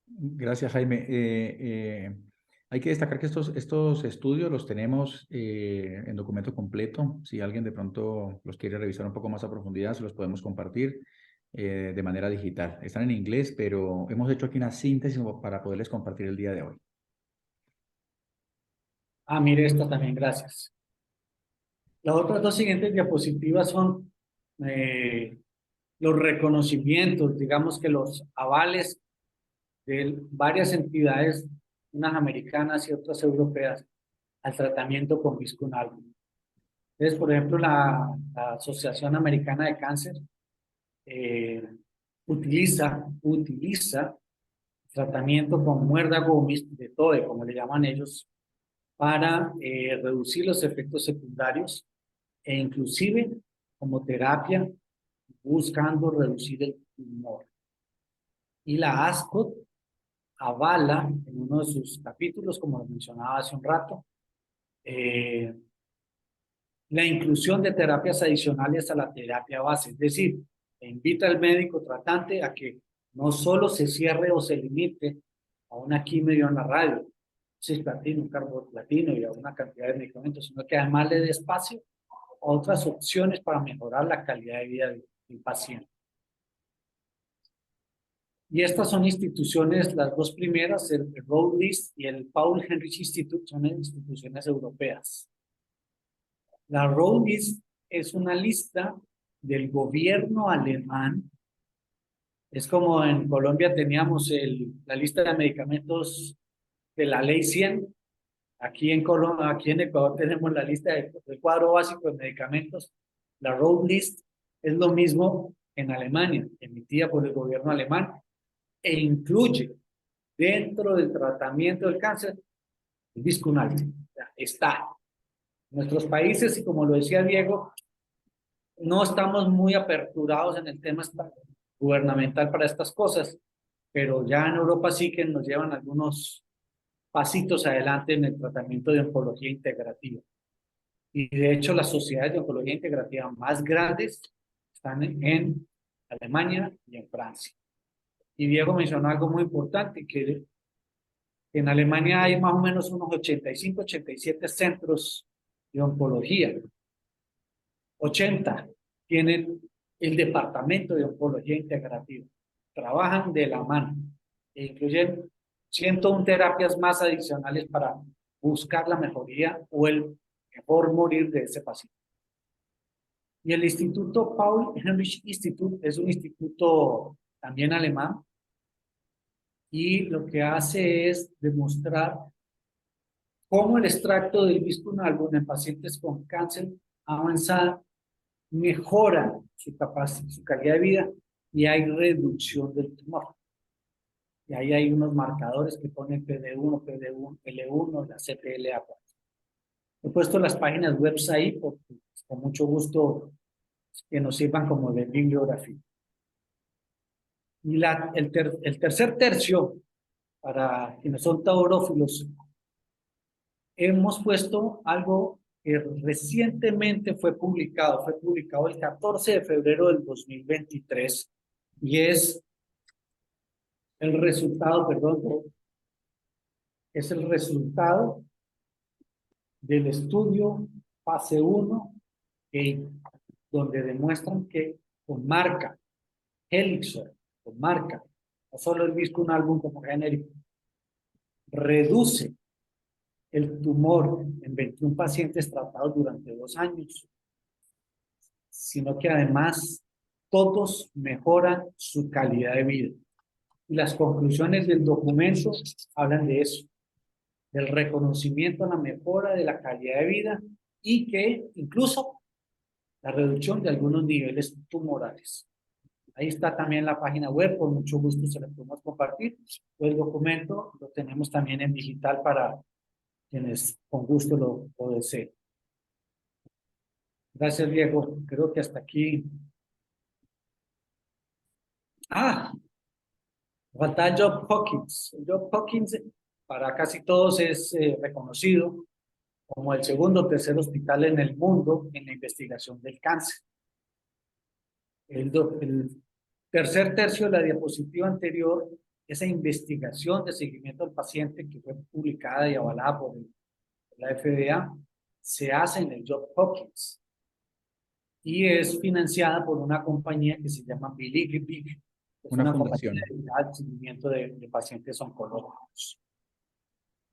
Gracias, Jaime. Hay que destacar que estos estudios los tenemos en documento completo. Si alguien de pronto los quiere revisar un poco más a profundidad, se los podemos compartir de manera digital. Están en inglés, pero hemos hecho aquí una síntesis para poderles compartir el día de hoy. Mire esta también, gracias. Las otras dos siguientes diapositivas son los reconocimientos, digamos que los avales de varias entidades, unas americanas y otras europeas, al tratamiento con Viscunalbo. Entonces, por ejemplo, la Asociación Americana de Cáncer utiliza tratamiento con muérdago de TOE, como le llaman ellos, para reducir los efectos secundarios e inclusive como terapia buscando reducir el tumor. Y la ASCOT avala en uno de sus capítulos, como lo mencionaba hace un rato, la inclusión de terapias adicionales a la terapia base, es decir, invita al médico tratante a que no solo se cierre o se limite a una quimio y a una radio, cisplatino, un carboplatino y a una cantidad de medicamentos, sino que además le dé espacio a otras opciones para mejorar la calidad de vida del paciente. Y estas son instituciones, las dos primeras, el Road List y el Paul Heinrich Institute, son instituciones europeas. La Road List es una lista del gobierno alemán. Es como en Colombia teníamos la lista de medicamentos de la ley 100. Aquí en Ecuador tenemos la lista del cuadro básico de medicamentos. La Road List es lo mismo en Alemania, emitida por el gobierno alemán, e incluye dentro del tratamiento del cáncer el Viscunalbo. Está. Nuestros países, y como lo decía Diego, no estamos muy aperturados en el tema gubernamental para estas cosas, pero ya en Europa sí que nos llevan algunos pasitos adelante en el tratamiento de oncología integrativa. Y de hecho las sociedades de oncología integrativa más grandes están en Alemania y en Francia. Y Diego mencionó algo muy importante, que en Alemania hay más o menos unos 85, 87 centros de oncología. 80 tienen el departamento de oncología integrativa. Trabajan de la mano e incluyen 101 terapias más adicionales para buscar la mejoría o el mejor morir de ese paciente. Y el Instituto Paul Heinrich Institute es un instituto también alemán y lo que hace es demostrar cómo el extracto del Viscunalbo en pacientes con cáncer avanzado mejora su calidad de vida y hay reducción del tumor. Y ahí hay unos marcadores que ponen PD1, L1, la CTLA4. He puesto las páginas web ahí porque con mucho gusto que nos sirvan como de bibliografía. Y el tercer tercio, para quienes son taurófilos, hemos puesto algo que recientemente fue publicado el 14 de febrero del 2023, y es el resultado, es el resultado del estudio fase 1, donde demuestran que con marca, Helixor, con marca, no solo el Viscunalbo como genérico, reduce el tumor en 21 pacientes tratados durante 2 años, sino que además todos mejoran su calidad de vida. Y las conclusiones del documento hablan de eso, del reconocimiento a la mejora de la calidad de vida y que incluso la reducción de algunos niveles tumorales. Ahí está también la página web, con mucho gusto se la podemos compartir. El documento lo tenemos también en digital para quienes con gusto lo deseen. Gracias, Diego. Creo que hasta aquí. Falta el Johns Hopkins. El Johns Hopkins para casi todos es reconocido como el segundo o tercer hospital en el mundo en la investigación del cáncer. El tercer tercio de la diapositiva anterior, esa investigación de seguimiento al paciente que fue publicada y avalada por la FDA, se hace en el Johns Hopkins y es financiada por una compañía que se llama Billy Big, que es una fundación dedicada al seguimiento de pacientes oncológicos.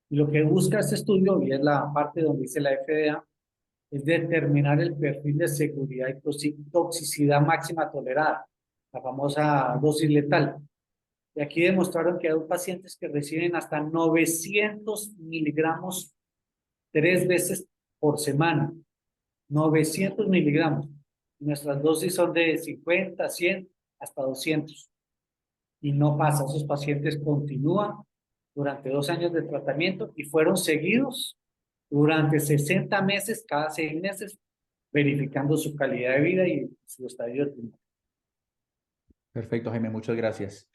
Y lo que busca este estudio, y es la parte donde dice la FDA, es determinar el perfil de seguridad y toxicidad máxima tolerada, la famosa dosis letal. Y aquí demostraron que hay pacientes que reciben hasta 900 miligramos 3 veces por semana. 900 miligramos. Nuestras dosis son de 50, 100, hasta 200. Y no pasa, esos pacientes continúan durante 2 años de tratamiento y fueron seguidos durante 60 meses, cada 6 meses, verificando su calidad de vida y su estadio de tumor. Perfecto, Jaime, muchas gracias.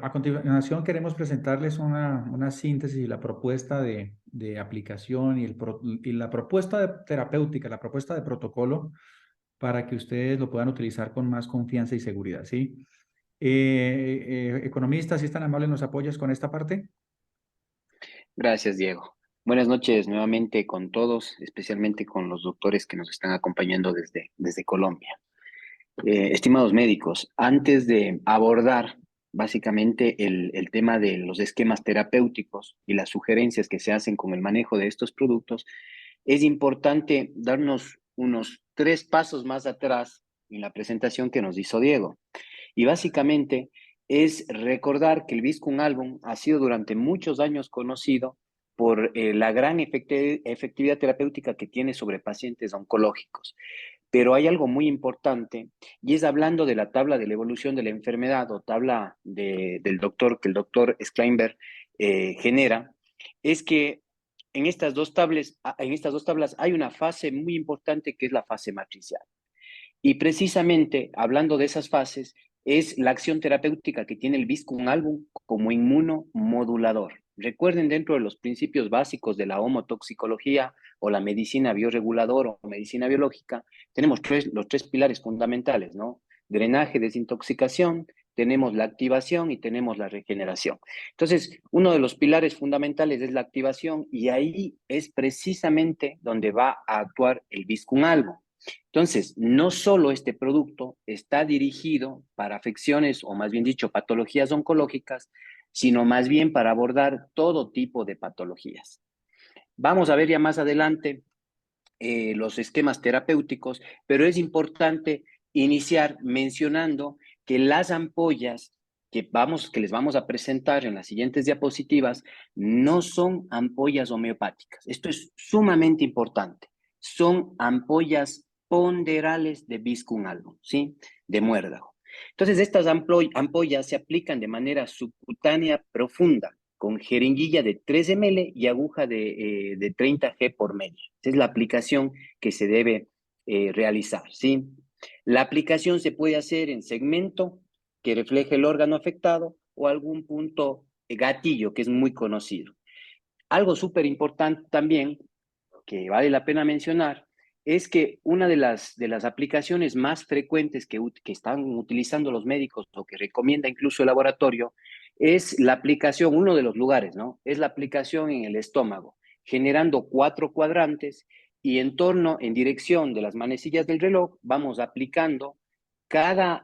A continuación queremos presentarles una síntesis y la propuesta de aplicación y la propuesta terapéutica, la propuesta de protocolo para que ustedes lo puedan utilizar con más confianza y seguridad, ¿sí? Economista, si es tan amable, ¿nos apoyas con esta parte? Gracias, Diego. Buenas noches nuevamente con todos, especialmente con los doctores que nos están acompañando desde Colombia. Estimados médicos, antes de abordar básicamente el tema de los esquemas terapéuticos y las sugerencias que se hacen con el manejo de estos productos, es importante darnos unos 3 pasos más atrás en la presentación que nos hizo Diego. Y básicamente es recordar que el Viscum album ha sido durante muchos años conocido por la gran efectividad terapéutica que tiene sobre pacientes oncológicos. Pero hay algo muy importante y es hablando de la tabla de la evolución de la enfermedad o tabla del doctor que el doctor Steinberg genera, es que en estas dos tablas hay una fase muy importante que es la fase matricial. Y precisamente hablando de esas fases, es la acción terapéutica que tiene el Viscum album como inmunomodulador. Recuerden, dentro de los principios básicos de la homotoxicología o la medicina bioreguladora o medicina biológica, tenemos los 3 pilares fundamentales, ¿no? Drenaje, desintoxicación, tenemos la activación y tenemos la regeneración. Entonces, uno de los pilares fundamentales es la activación y ahí es precisamente donde va a actuar el Viscum album. Entonces, no solo este producto está dirigido para afecciones, o más bien dicho, patologías oncológicas, sino más bien para abordar todo tipo de patologías. Vamos a ver ya más adelante los esquemas terapéuticos, pero es importante iniciar mencionando que las ampollas que les vamos a presentar en las siguientes diapositivas no son ampollas homeopáticas. Esto es sumamente importante. Son ampollas ponderales de Viscum album, ¿sí? De muérdago. Entonces, estas ampollas se aplican de manera subcutánea profunda, con jeringuilla de 3 ml y aguja de 30 G por media. Esa es la aplicación que se debe realizar, ¿sí? La aplicación se puede hacer en segmento que refleje el órgano afectado o algún punto gatillo que es muy conocido. Algo súper importante también que vale la pena mencionar es que una de las aplicaciones más frecuentes que están utilizando los médicos o que recomienda incluso el laboratorio es la aplicación, uno de los lugares, ¿no? Es la aplicación en el estómago, generando 4 cuadrantes y en dirección de las manecillas del reloj, vamos aplicando cada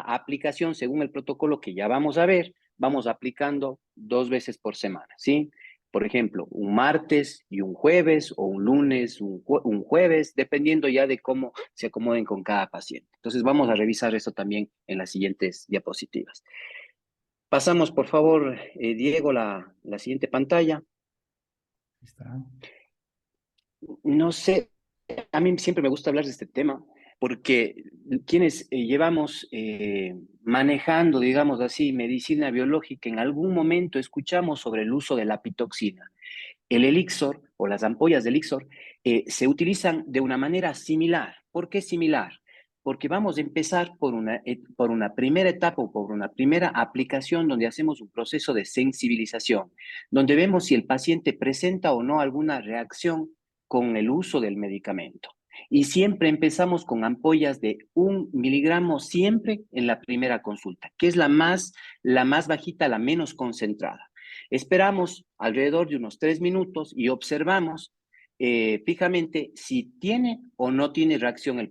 aplicación según el protocolo que ya vamos a ver, vamos aplicando 2 veces por semana, ¿sí? Por ejemplo, un martes y un jueves, o un lunes, un jueves, dependiendo ya de cómo se acomoden con cada paciente. Entonces, vamos a revisar esto también en las siguientes diapositivas. Pasamos, por favor, Diego, la siguiente pantalla. Está. No sé, a mí siempre me gusta hablar de este tema porque quienes llevamos manejando, digamos así, medicina biológica, en algún momento escuchamos sobre el uso de la pitoxina. El elixir o las ampollas de elixir se utilizan de una manera similar. ¿Por qué similar? Porque vamos a empezar por una primera etapa o por una primera aplicación donde hacemos un proceso de sensibilización, donde vemos si el paciente presenta o no alguna reacción con el uso del medicamento. Y siempre empezamos con ampollas de 1 miligramo siempre en la primera consulta, que es la más bajita, la menos concentrada. Esperamos alrededor de unos 3 minutos y observamos fijamente si tiene o no tiene reacción el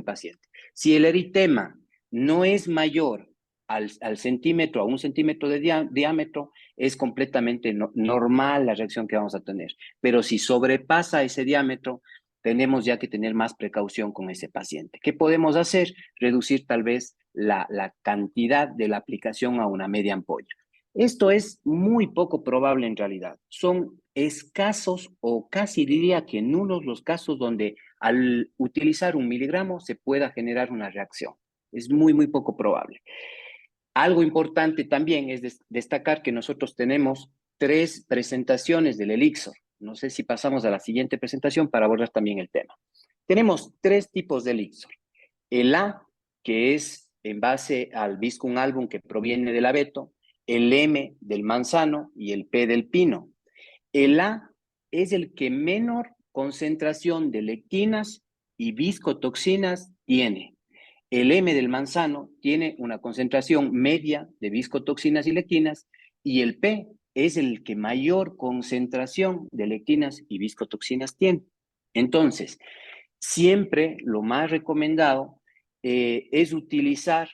paciente. Si el eritema no es mayor al centímetro, a 1 centímetro de diámetro, es completamente normal la reacción que vamos a tener. Pero si sobrepasa ese diámetro, tenemos ya que tener más precaución con ese paciente. ¿Qué podemos hacer? Reducir tal vez la cantidad de la aplicación a una media ampolla. Esto es muy poco probable en realidad. Son escasos o casi diría que nulos los casos donde al utilizar 1 miligramo se pueda generar una reacción. Es muy, muy poco probable. Algo importante también es destacar que nosotros tenemos 3 presentaciones del Elixir. No sé si pasamos a la siguiente presentación para abordar también el tema. Tenemos 3 tipos de Elixir. El A, que es en base al Viscum album que proviene del abeto, el M del manzano y el P del pino. El A es el que menor concentración de lectinas y viscotoxinas tiene. El M del manzano tiene una concentración media de viscotoxinas y lectinas y el P es el que mayor concentración de lectinas y viscotoxinas tiene. Entonces, siempre lo más recomendado es utilizar,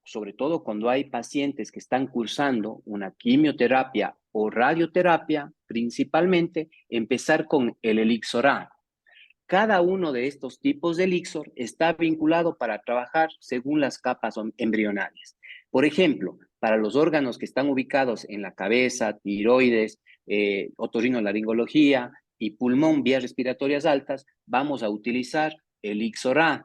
sobre todo cuando hay pacientes que están cursando una quimioterapia o radioterapia, principalmente empezar con el Elixir A. Cada uno de estos tipos de Elixir está vinculado para trabajar según las capas embrionarias. Por ejemplo, para los órganos que están ubicados en la cabeza, tiroides, otorrinolaringología y pulmón, vías respiratorias altas, vamos a utilizar el Elixir A.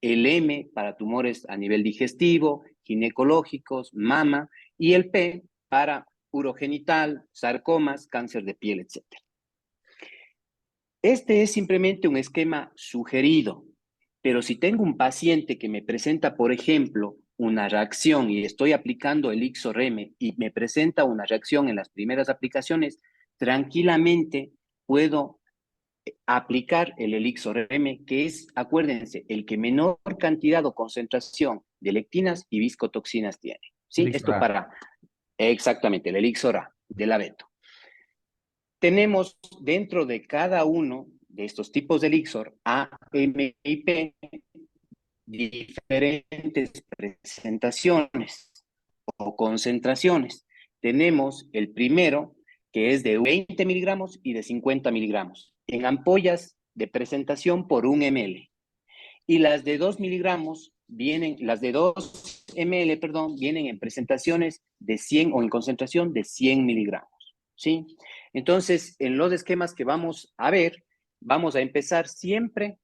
El M para tumores a nivel digestivo, ginecológicos, mama, y el P para urogenital, sarcomas, cáncer de piel, etc. Este es simplemente un esquema sugerido, pero si tengo un paciente que me presenta, por ejemplo, una reacción y estoy aplicando el Elixir M y me presenta una reacción en las primeras aplicaciones, tranquilamente puedo aplicar el Elixir M, que es, acuérdense, el que menor cantidad o concentración de lectinas y viscotoxinas tiene. ¿Sí? Esto para, exactamente, el Elixir A del abeto. Tenemos dentro de cada uno de estos tipos de Elixir, A, M y P, diferentes presentaciones o concentraciones. Tenemos el primero, que es de 20 miligramos y de 50 miligramos, en ampollas de presentación por 1 ml. Y las de 2 miligramos vienen, las de 2 ml, perdón, vienen en presentaciones de 100 o en concentración de 100 miligramos, ¿sí? Entonces, en los esquemas que vamos a ver, vamos a empezar siempre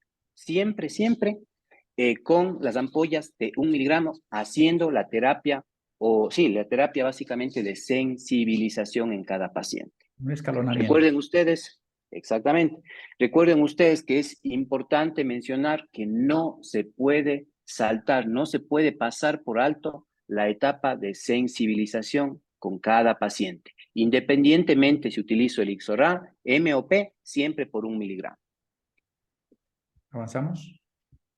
con las ampollas de 1 miligramo, haciendo la terapia, la terapia básicamente de sensibilización en cada paciente. Un escalonamiento. Recuerden ustedes, exactamente, recuerden ustedes que es importante mencionar que no se puede saltar, no se puede pasar por alto la etapa de sensibilización con cada paciente, independientemente si utilizo el Elixir A, M o P, siempre por 1 miligramo. ¿Avanzamos?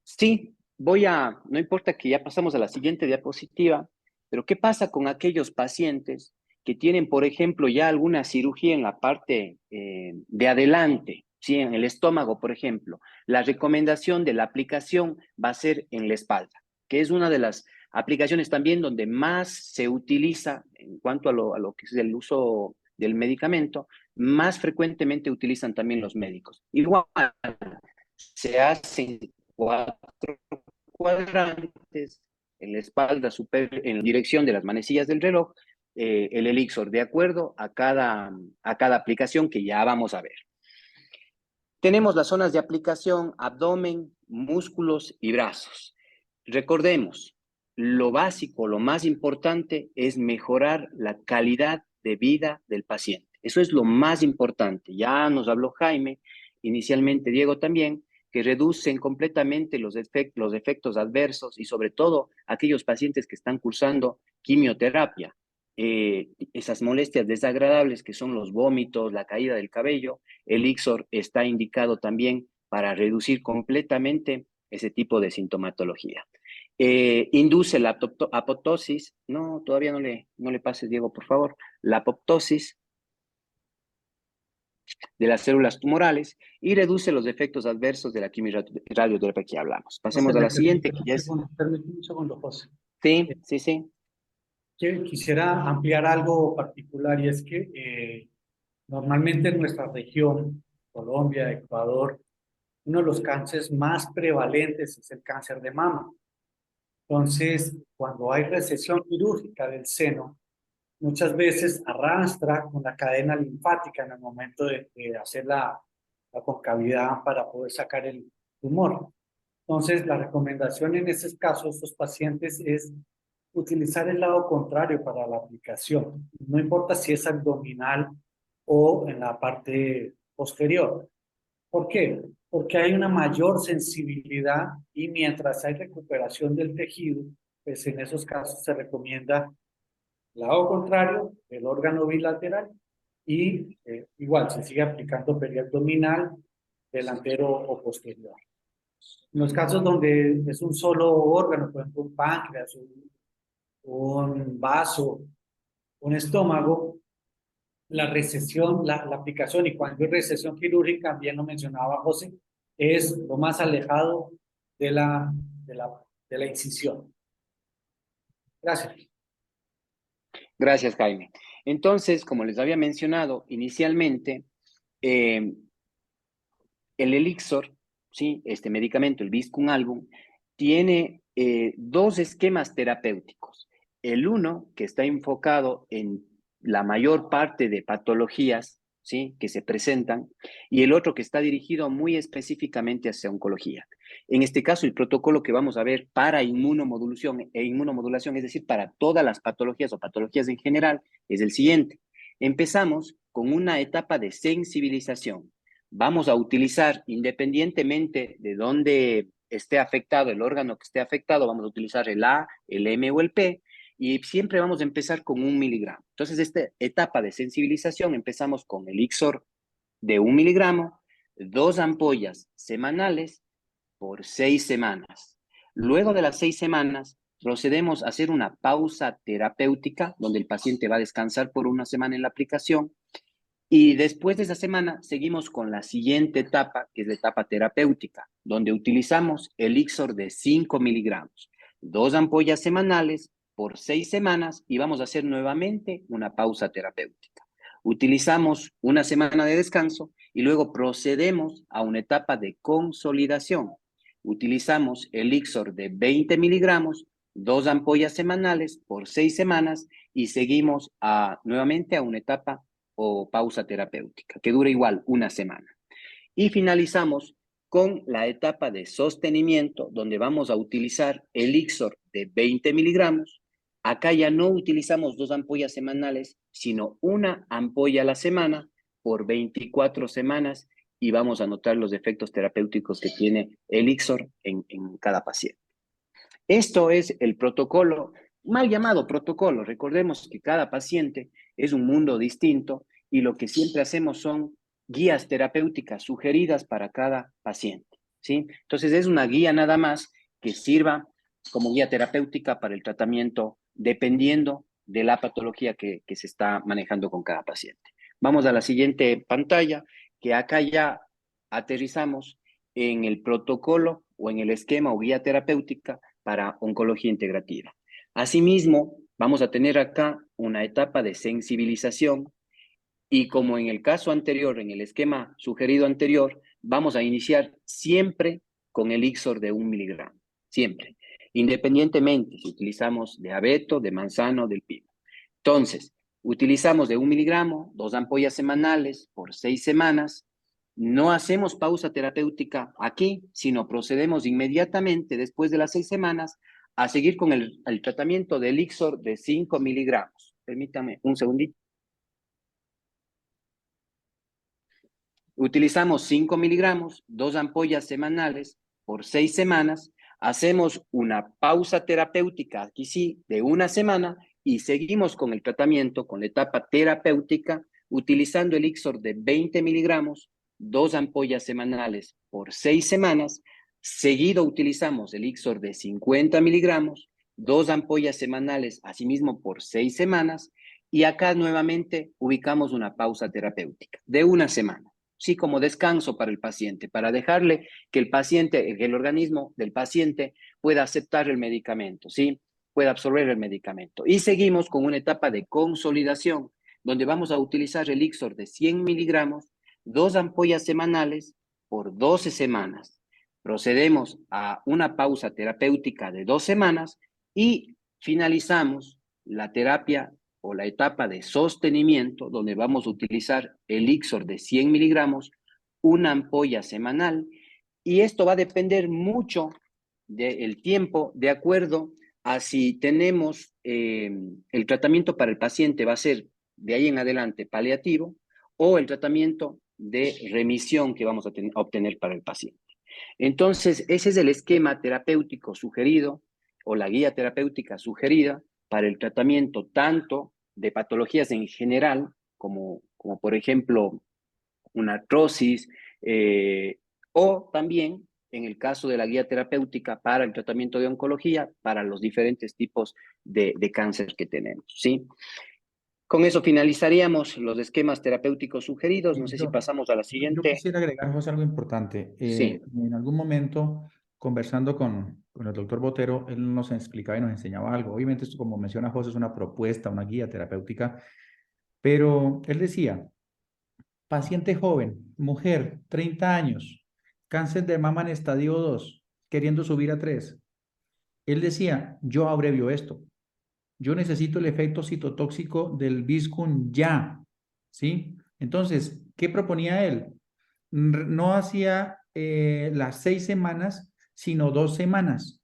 Sí, no importa que ya pasamos a la siguiente diapositiva, pero ¿qué pasa con aquellos pacientes que tienen, por ejemplo, ya alguna cirugía en la parte de adelante, ¿sí? En el estómago, por ejemplo? La recomendación de la aplicación va a ser en la espalda, que es una de las aplicaciones también donde más se utiliza en cuanto a lo que es el uso del medicamento, más frecuentemente utilizan también los médicos. Igual, se hacen 4 cuadrantes en la espalda superior, en dirección de las manecillas del reloj, el Elixir, de acuerdo a cada aplicación que ya vamos a ver. Tenemos las zonas de aplicación: abdomen, músculos y brazos. Recordemos, lo básico, lo más importante es mejorar la calidad de vida del paciente. Eso es lo más importante. Ya nos habló Jaime, inicialmente Diego también, que reducen completamente los efectos adversos y sobre todo aquellos pacientes que están cursando quimioterapia. Esas molestias desagradables que son los vómitos, la caída del cabello, el Elixir está indicado también para reducir completamente ese tipo de sintomatología. Induce la apoptosis, no, todavía no le pases, Diego, por favor, la apoptosis de las células tumorales y reduce los efectos adversos de la quimioterapia que hablamos. Pasemos a la siguiente, que ya es... Permíteme un segundo, José. Sí. Quisiera ampliar algo particular, y es que normalmente en nuestra región, Colombia, Ecuador, uno de los cánceres más prevalentes es el cáncer de mama. Entonces, cuando hay recesión quirúrgica del seno, muchas veces arrastra con la cadena linfática en el momento de hacer la concavidad para poder sacar el tumor. Entonces, la recomendación en esos casos, estos pacientes, es utilizar el lado contrario para la aplicación. No importa si es abdominal o en la parte posterior. ¿Por qué? Porque hay una mayor sensibilidad y mientras hay recuperación del tejido, pues en esos casos se recomienda el lado contrario, el órgano bilateral, y igual se sigue aplicando periabdominal, delantero o posterior. En los casos donde es un solo órgano, por ejemplo un páncreas, un vaso, un estómago, la recesión, la aplicación, y cuando hay recesión quirúrgica, bien lo mencionaba José, es lo más alejado de la incisión. Gracias. Gracias, Jaime. Entonces, como les había mencionado inicialmente, el Elixor, ¿sí? Este medicamento, el Viscum Album, tiene dos esquemas terapéuticos. El uno, que está enfocado en la mayor parte de patologías, ¿sí? Que se presentan, y el otro que está dirigido muy específicamente hacia oncología. En este caso, el protocolo que vamos a ver para inmunomodulación, es decir, para todas las patologías o patologías en general, es el siguiente. Empezamos con una etapa de sensibilización. Vamos a utilizar, independientemente de dónde esté afectado, el órgano que esté afectado, vamos a utilizar el A, el M o el P, y siempre vamos a empezar con 1 miligramo. Entonces, esta etapa de sensibilización empezamos con el Elixor de 1 miligramo, 2 ampollas semanales por 6 semanas. Luego de las 6 semanas, procedemos a hacer una pausa terapéutica, donde el paciente va a descansar por 1 semana en la aplicación, y después de esa semana seguimos con la siguiente etapa, que es la etapa terapéutica, donde utilizamos el Elixor de 5 miligramos, 2 ampollas semanales por 6 semanas y vamos a hacer nuevamente una pausa terapéutica. Utilizamos 1 semana de descanso y luego procedemos a una etapa de consolidación. Utilizamos el Elixor de 20 miligramos, 2 ampollas semanales por 6 semanas y seguimos nuevamente a una etapa o pausa terapéutica, que dura igual 1 semana. Y finalizamos con la etapa de sostenimiento, donde vamos a utilizar el Elixor de 20 miligramos. Acá ya no utilizamos 2 ampollas semanales, sino 1 ampolla a la semana por 24 semanas y vamos a notar los efectos terapéuticos que tiene el Elixor en cada paciente. Esto es el protocolo, mal llamado protocolo. Recordemos que cada paciente es un mundo distinto y lo que siempre hacemos son guías terapéuticas sugeridas para cada paciente, ¿sí? Entonces es una guía nada más que sirva como guía terapéutica para el tratamiento dependiendo de la patología que se está manejando con cada paciente. Vamos a la siguiente pantalla, que acá ya aterrizamos en el protocolo o en el esquema o guía terapéutica para oncología integrativa. Asimismo, vamos a tener acá una etapa de sensibilización y como en el caso anterior, en el esquema sugerido anterior, vamos a iniciar siempre con el Elixor de 1 miligramo, siempre, independientemente si utilizamos de abeto, de manzano, del pino. Entonces, utilizamos de 1 miligramo, 2 ampollas semanales por 6 semanas. No hacemos pausa terapéutica aquí, sino procedemos inmediatamente después de las 6 semanas a seguir con el tratamiento de Elixor de 5 miligramos. Permítame un segundito. Utilizamos 5 miligramos, 2 ampollas semanales por 6 semanas. Hacemos una pausa terapéutica, aquí sí, de 1 semana y seguimos con el tratamiento, con la etapa terapéutica, utilizando el Elixor de 20 miligramos, 2 ampollas semanales por 6 semanas. Seguido utilizamos el Elixor de 50 miligramos, 2 ampollas semanales, asimismo por 6 semanas. Y acá nuevamente ubicamos una pausa terapéutica de 1 semana. Sí, como descanso para el paciente, para dejarle que el organismo del paciente pueda aceptar el medicamento, ¿sí? Pueda absorber el medicamento. Y seguimos con una etapa de consolidación, donde vamos a utilizar el Elixor de 100 miligramos, 2 ampollas semanales por 12 semanas. procedemos a una pausa terapéutica de 2 semanas y finalizamos la terapia o la etapa de sostenimiento, donde vamos a utilizar el Ixor de 100 miligramos, una ampolla semanal, y esto va a depender mucho del tiempo, de acuerdo a si tenemos el tratamiento para el paciente va a ser de ahí en adelante paliativo o el tratamiento de remisión que vamos a obtener para el paciente. Entonces, ese es el esquema terapéutico sugerido o la guía terapéutica sugerida para el tratamiento tanto de patologías en general, como por ejemplo una artrosis, o también en el caso de la guía terapéutica para el tratamiento de oncología, para los diferentes tipos de cáncer que tenemos, ¿sí? Con eso finalizaríamos los esquemas terapéuticos sugeridos. No sé si pasamos a la Yo siguiente. quisiera agregar, José, algo importante. Sí. En algún momento, conversando con el doctor Botero, él nos explicaba y nos enseñaba algo. Obviamente, esto, como menciona José, es una propuesta, una guía terapéutica, pero él decía, paciente joven, mujer, 30 años, cáncer de mama en estadio 2, queriendo subir a 3. Él decía, yo abrevio esto. Yo necesito el efecto citotóxico del Viscun ya, ¿sí? Entonces, ¿qué proponía él? No hacía las 6 semanas, sino 2 semanas.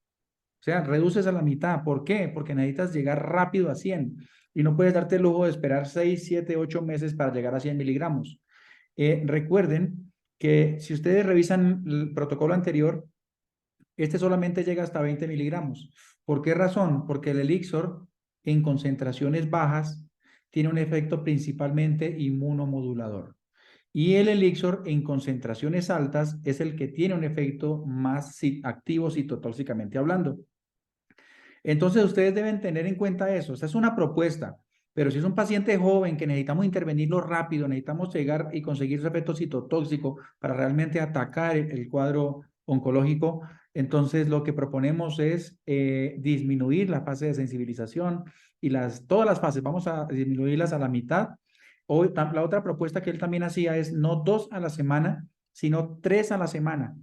O sea, reduces a la mitad. ¿Por qué? Porque necesitas llegar rápido a 100 y no puedes darte el lujo de esperar 6, 7, 8 meses para llegar a 100 miligramos. Recuerden que si ustedes revisan el protocolo anterior, este solamente llega hasta 20 miligramos. ¿Por qué razón? Porque el elixir en concentraciones bajas tiene un efecto principalmente inmunomodulador. Y el elixir en concentraciones altas es el que tiene un efecto más activo citotóxicamente hablando. Entonces ustedes deben tener en cuenta eso. Esta es una propuesta, pero si es un paciente joven que necesitamos intervenirlo rápido, necesitamos llegar y conseguir ese efecto citotóxico para realmente atacar el cuadro oncológico, entonces lo que proponemos es disminuir la fase de sensibilización y todas las fases, vamos a disminuirlas a la mitad. O la otra propuesta que él también hacía es no 2 a la semana, sino 3 a la semana,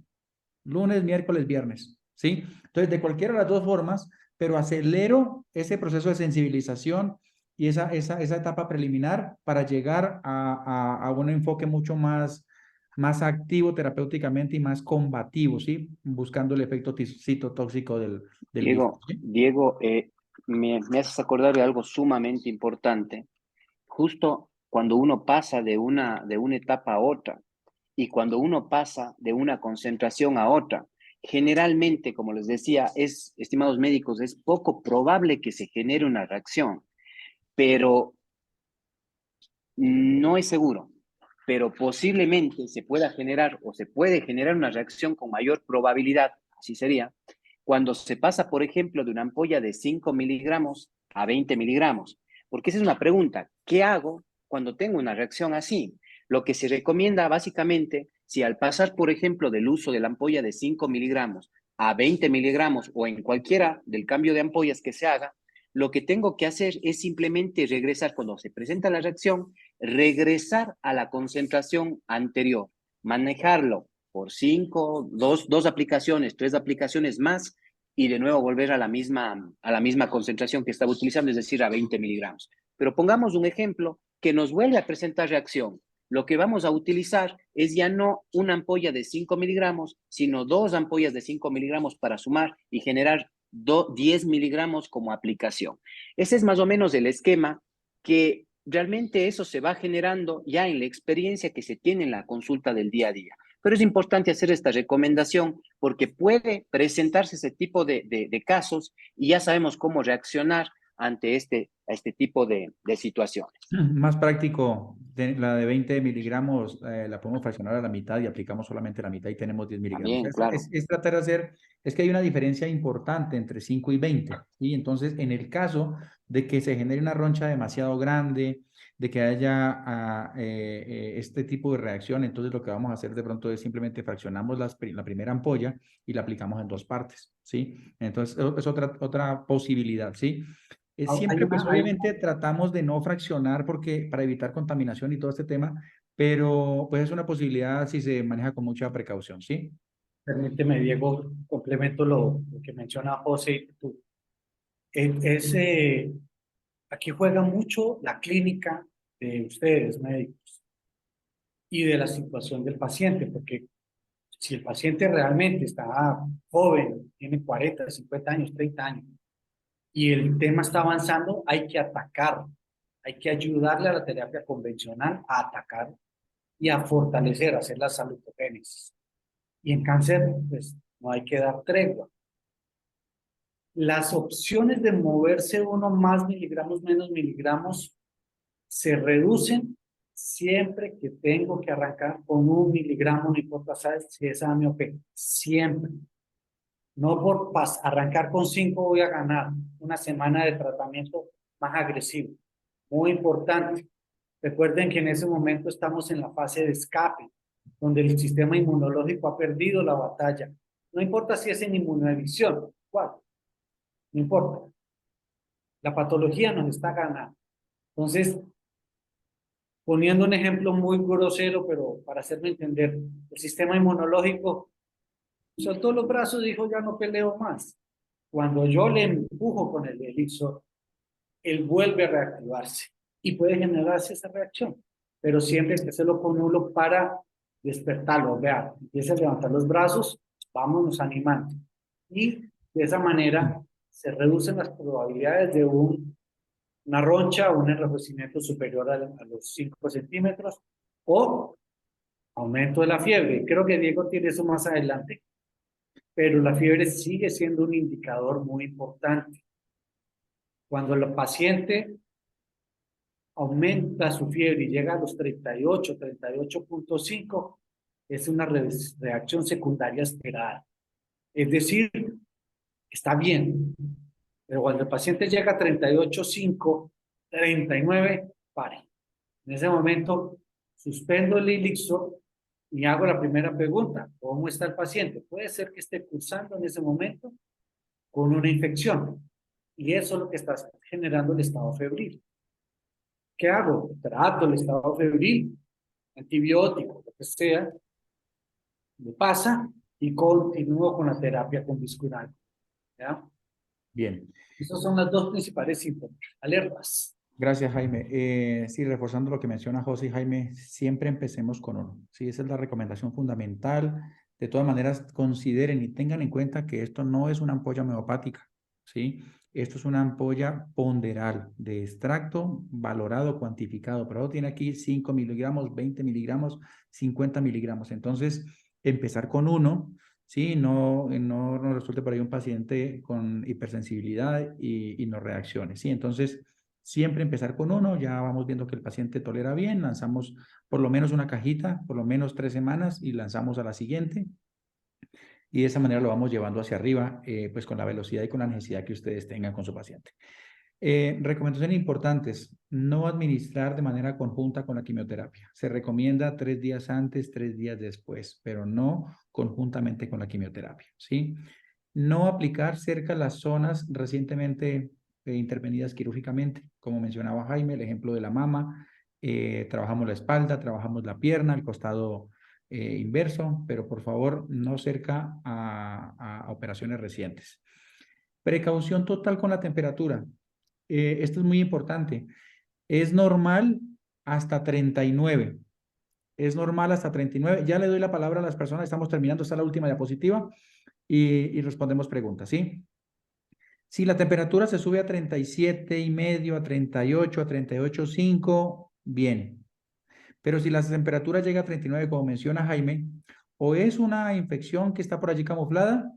lunes, miércoles, viernes, ¿sí? Entonces, de cualquiera de las dos formas, pero acelero ese proceso de sensibilización y esa etapa preliminar para llegar a un enfoque mucho más activo terapéuticamente y más combativo, ¿sí? Buscando el efecto citotóxico del Diego, virus, ¿sí? Diego, me haces acordar de algo sumamente importante. Justo cuando uno pasa de una etapa a otra y cuando uno pasa de una concentración a otra, generalmente, como les decía, estimados médicos, es poco probable que se genere una reacción, pero no es seguro. Pero posiblemente se pueda generar o se puede generar una reacción con mayor probabilidad, así sería, cuando se pasa, por ejemplo, de una ampolla de 5 miligramos a 20 miligramos. Porque esa es una pregunta, ¿qué hago cuando tengo una reacción así? Lo que se recomienda básicamente, si al pasar, por ejemplo, del uso de la ampolla de 5 miligramos a 20 miligramos o en cualquiera del cambio de ampollas que se haga, lo que tengo que hacer es simplemente regresar, cuando se presenta la reacción, regresar a la concentración anterior, manejarlo por 5, 2 aplicaciones, 3 aplicaciones más y de nuevo volver a la misma concentración que estaba utilizando, es decir, a 20 miligramos. Pero pongamos un ejemplo que nos vuelve a presentar reacción. Lo que vamos a utilizar es ya no una ampolla de 5 miligramos, sino 2 ampollas de 5 miligramos para sumar y generar 10 miligramos como aplicación. Ese es más o menos el esquema, que realmente eso se va generando ya en la experiencia que se tiene en la consulta del día a día. Pero es importante hacer esta recomendación porque puede presentarse ese tipo de casos y ya sabemos cómo reaccionar ante este tipo de situaciones. Más práctico, la de 20 miligramos la podemos fraccionar a la mitad y aplicamos solamente la mitad y tenemos 10 miligramos. También, claro. Es tratar de hacer, es que hay una diferencia importante entre 5 y 20. Y entonces, en el caso de que se genere una roncha demasiado grande, de que haya este tipo de reacción, entonces lo que vamos a hacer de pronto es simplemente fraccionamos la primera ampolla y la aplicamos en 2 partes, ¿sí? Entonces, es otra posibilidad, ¿sí? Siempre, pues obviamente tratamos de no fraccionar porque para evitar contaminación y todo este tema, pero pues es una posibilidad si se maneja con mucha precaución, ¿sí? Permíteme, Diego, complemento lo que menciona José. Es, aquí juega mucho la clínica de ustedes, médicos, y de la situación del paciente, porque si el paciente realmente está joven, tiene 40, 50 años, 30 años, y el tema está avanzando, hay que atacar, hay que ayudarle a la terapia convencional a atacar y a fortalecer, a hacer la salutogénesis. Y en cáncer, pues no hay que dar tregua. Las opciones de moverse uno más miligramos, menos miligramos, se reducen siempre que tengo que arrancar con 1 miligramo, no importa, ¿sabes? Si es AMI, siempre. No por arrancar con 5 voy a ganar una semana de tratamiento más agresivo. Muy importante. Recuerden que en ese momento estamos en la fase de escape, donde el sistema inmunológico ha perdido la batalla. No importa si es en inmunoevicción, ¿cuál? No importa. La patología nos está ganando. Entonces, poniendo un ejemplo muy grosero, pero para hacerme entender, el sistema inmunológico soltó los brazos y dijo, ya no peleo más. Cuando yo le empujo con el elixir, él vuelve a reactivarse y puede generarse esa reacción. Pero siempre hay que hacerlo con uno para despertarlo. Vea, empieza a levantar los brazos, vámonos animando. Y de esa manera se reducen las probabilidades de una roncha o un enrojecimiento superior a los 5 centímetros o aumento de la fiebre. Creo que Diego tiene eso más adelante, pero la fiebre sigue siendo un indicador muy importante. Cuando el paciente aumenta su fiebre y llega a los 38, 38.5, es una reacción secundaria esperada. Es decir, está bien, pero cuando el paciente llega a 38.5, 39, pare. En ese momento, suspendo el elixir y hago la primera pregunta. ¿Cómo está el paciente? Puede ser que esté cursando en ese momento con una infección. Y eso es lo que está generando el estado febril. ¿Qué hago? Trato el estado febril, antibiótico, lo que sea, me pasa y continúo con la terapia con biscural. ¿Ya? Bien. Esas son las dos principales síntomas. Alertas. Gracias, Jaime. Sí, reforzando lo que menciona José y Jaime, siempre empecemos con uno. Sí, esa es la recomendación fundamental. De todas maneras, consideren y tengan en cuenta que esto no es una ampolla homeopática, ¿sí? Esto es una ampolla ponderal de extracto valorado, cuantificado. Pero tiene aquí 5 miligramos, 20 miligramos, 50 miligramos. Entonces, empezar con uno, ¿sí? No resulte por ahí un paciente con hipersensibilidad y no reaccione, ¿sí? Entonces, siempre empezar con uno, ya vamos viendo que el paciente tolera bien, lanzamos por lo menos una cajita, por lo menos 3 semanas y lanzamos a la siguiente. Y de esa manera lo vamos llevando hacia arriba, pues con la velocidad y con la necesidad que ustedes tengan con su paciente. Recomendaciones importantes, no administrar de manera conjunta con la quimioterapia. Se recomienda 3 días antes, 3 días después, pero no conjuntamente con la quimioterapia, ¿sí? No aplicar cerca las zonas recientemente intervenidas quirúrgicamente, como mencionaba Jaime, el ejemplo de la mama, trabajamos la espalda, trabajamos la pierna, el costado inverso, pero por favor no cerca a operaciones recientes. Precaución total con la temperatura. Esto es muy importante. Es normal hasta 39. Es normal hasta 39. Ya le doy la palabra a las personas, estamos terminando, está la última diapositiva y respondemos preguntas, ¿sí? Si la temperatura se sube a 37,5, a 38, a 38,5, bien. Pero si la temperatura llega a 39, como menciona Jaime, o es una infección que está por allí camuflada,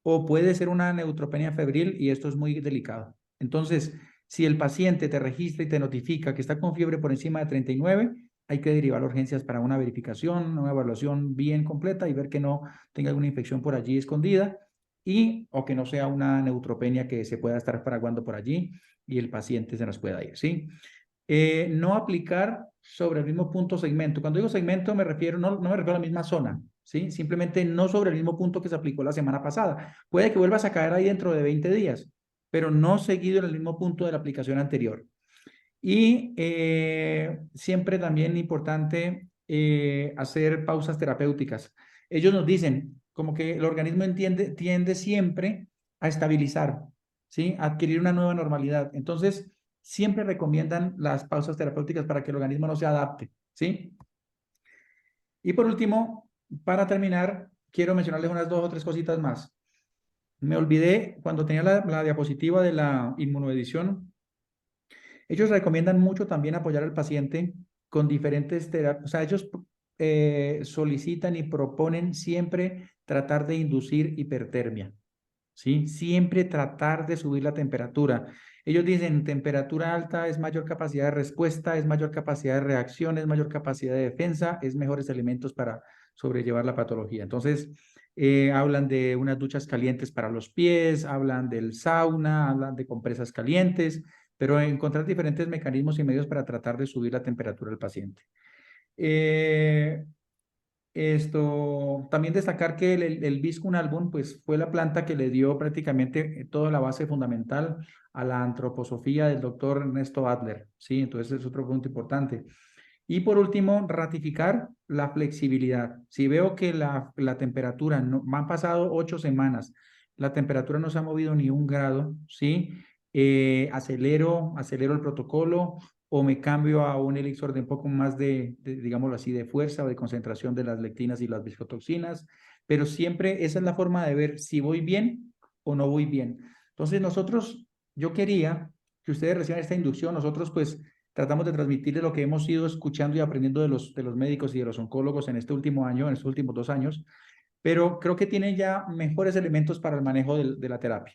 o puede ser una neutropenia febril y esto es muy delicado. Entonces, si el paciente te registra y te notifica que está con fiebre por encima de 39, hay que derivar a urgencias para una verificación, una evaluación bien completa y ver que no tenga alguna infección por allí escondida o que no sea una neutropenia que se pueda estar fraguando por allí y el paciente se nos pueda ir, ¿sí? No aplicar sobre el mismo punto segmento. Cuando digo segmento me refiero, no me refiero a la misma zona, ¿sí? Simplemente no sobre el mismo punto que se aplicó la semana pasada. Puede que vuelvas a caer ahí dentro de 20 días, pero no seguido en el mismo punto de la aplicación anterior. Y siempre también importante hacer pausas terapéuticas. Ellos nos dicen, como que el organismo tiende siempre a estabilizar, ¿sí? A adquirir una nueva normalidad. Entonces, siempre recomiendan las pausas terapéuticas para que el organismo no se adapte, ¿sí? Y por último, para terminar, quiero mencionarles unas 2 o 3 cositas más. Me olvidé, cuando tenía la diapositiva de la inmunoedición, ellos recomiendan mucho también apoyar al paciente con diferentes terapias. O sea, ellos solicitan y proponen siempre tratar de inducir hipertermia, ¿sí? Siempre tratar de subir la temperatura. Ellos dicen, temperatura alta es mayor capacidad de respuesta, es mayor capacidad de reacción, es mayor capacidad de defensa, es mejores elementos para sobrellevar la patología. Entonces, hablan de unas duchas calientes para los pies, hablan del sauna, hablan de compresas calientes, pero encontrar diferentes mecanismos y medios para tratar de subir la temperatura del paciente. También destacar que el Viscum album pues, fue la planta que le dio prácticamente toda la base fundamental a la antroposofía del doctor Ernesto Adler, ¿sí? Entonces es otro punto importante. Y por último, ratificar la flexibilidad. Si veo que la temperatura, no, me han pasado 8 semanas, la temperatura no se ha movido ni 1 grado, ¿sí? Acelero el protocolo o me cambio a un elixir de un poco más digámoslo así, de fuerza o de concentración de las lectinas y las viscotoxinas, pero siempre esa es la forma de ver si voy bien o no voy bien. Entonces yo quería que ustedes reciban esta inducción, nosotros pues tratamos de transmitirles lo que hemos ido escuchando y aprendiendo de los médicos y de los oncólogos en este último año, en estos últimos 2 años, pero creo que tienen ya mejores elementos para el manejo de la terapia.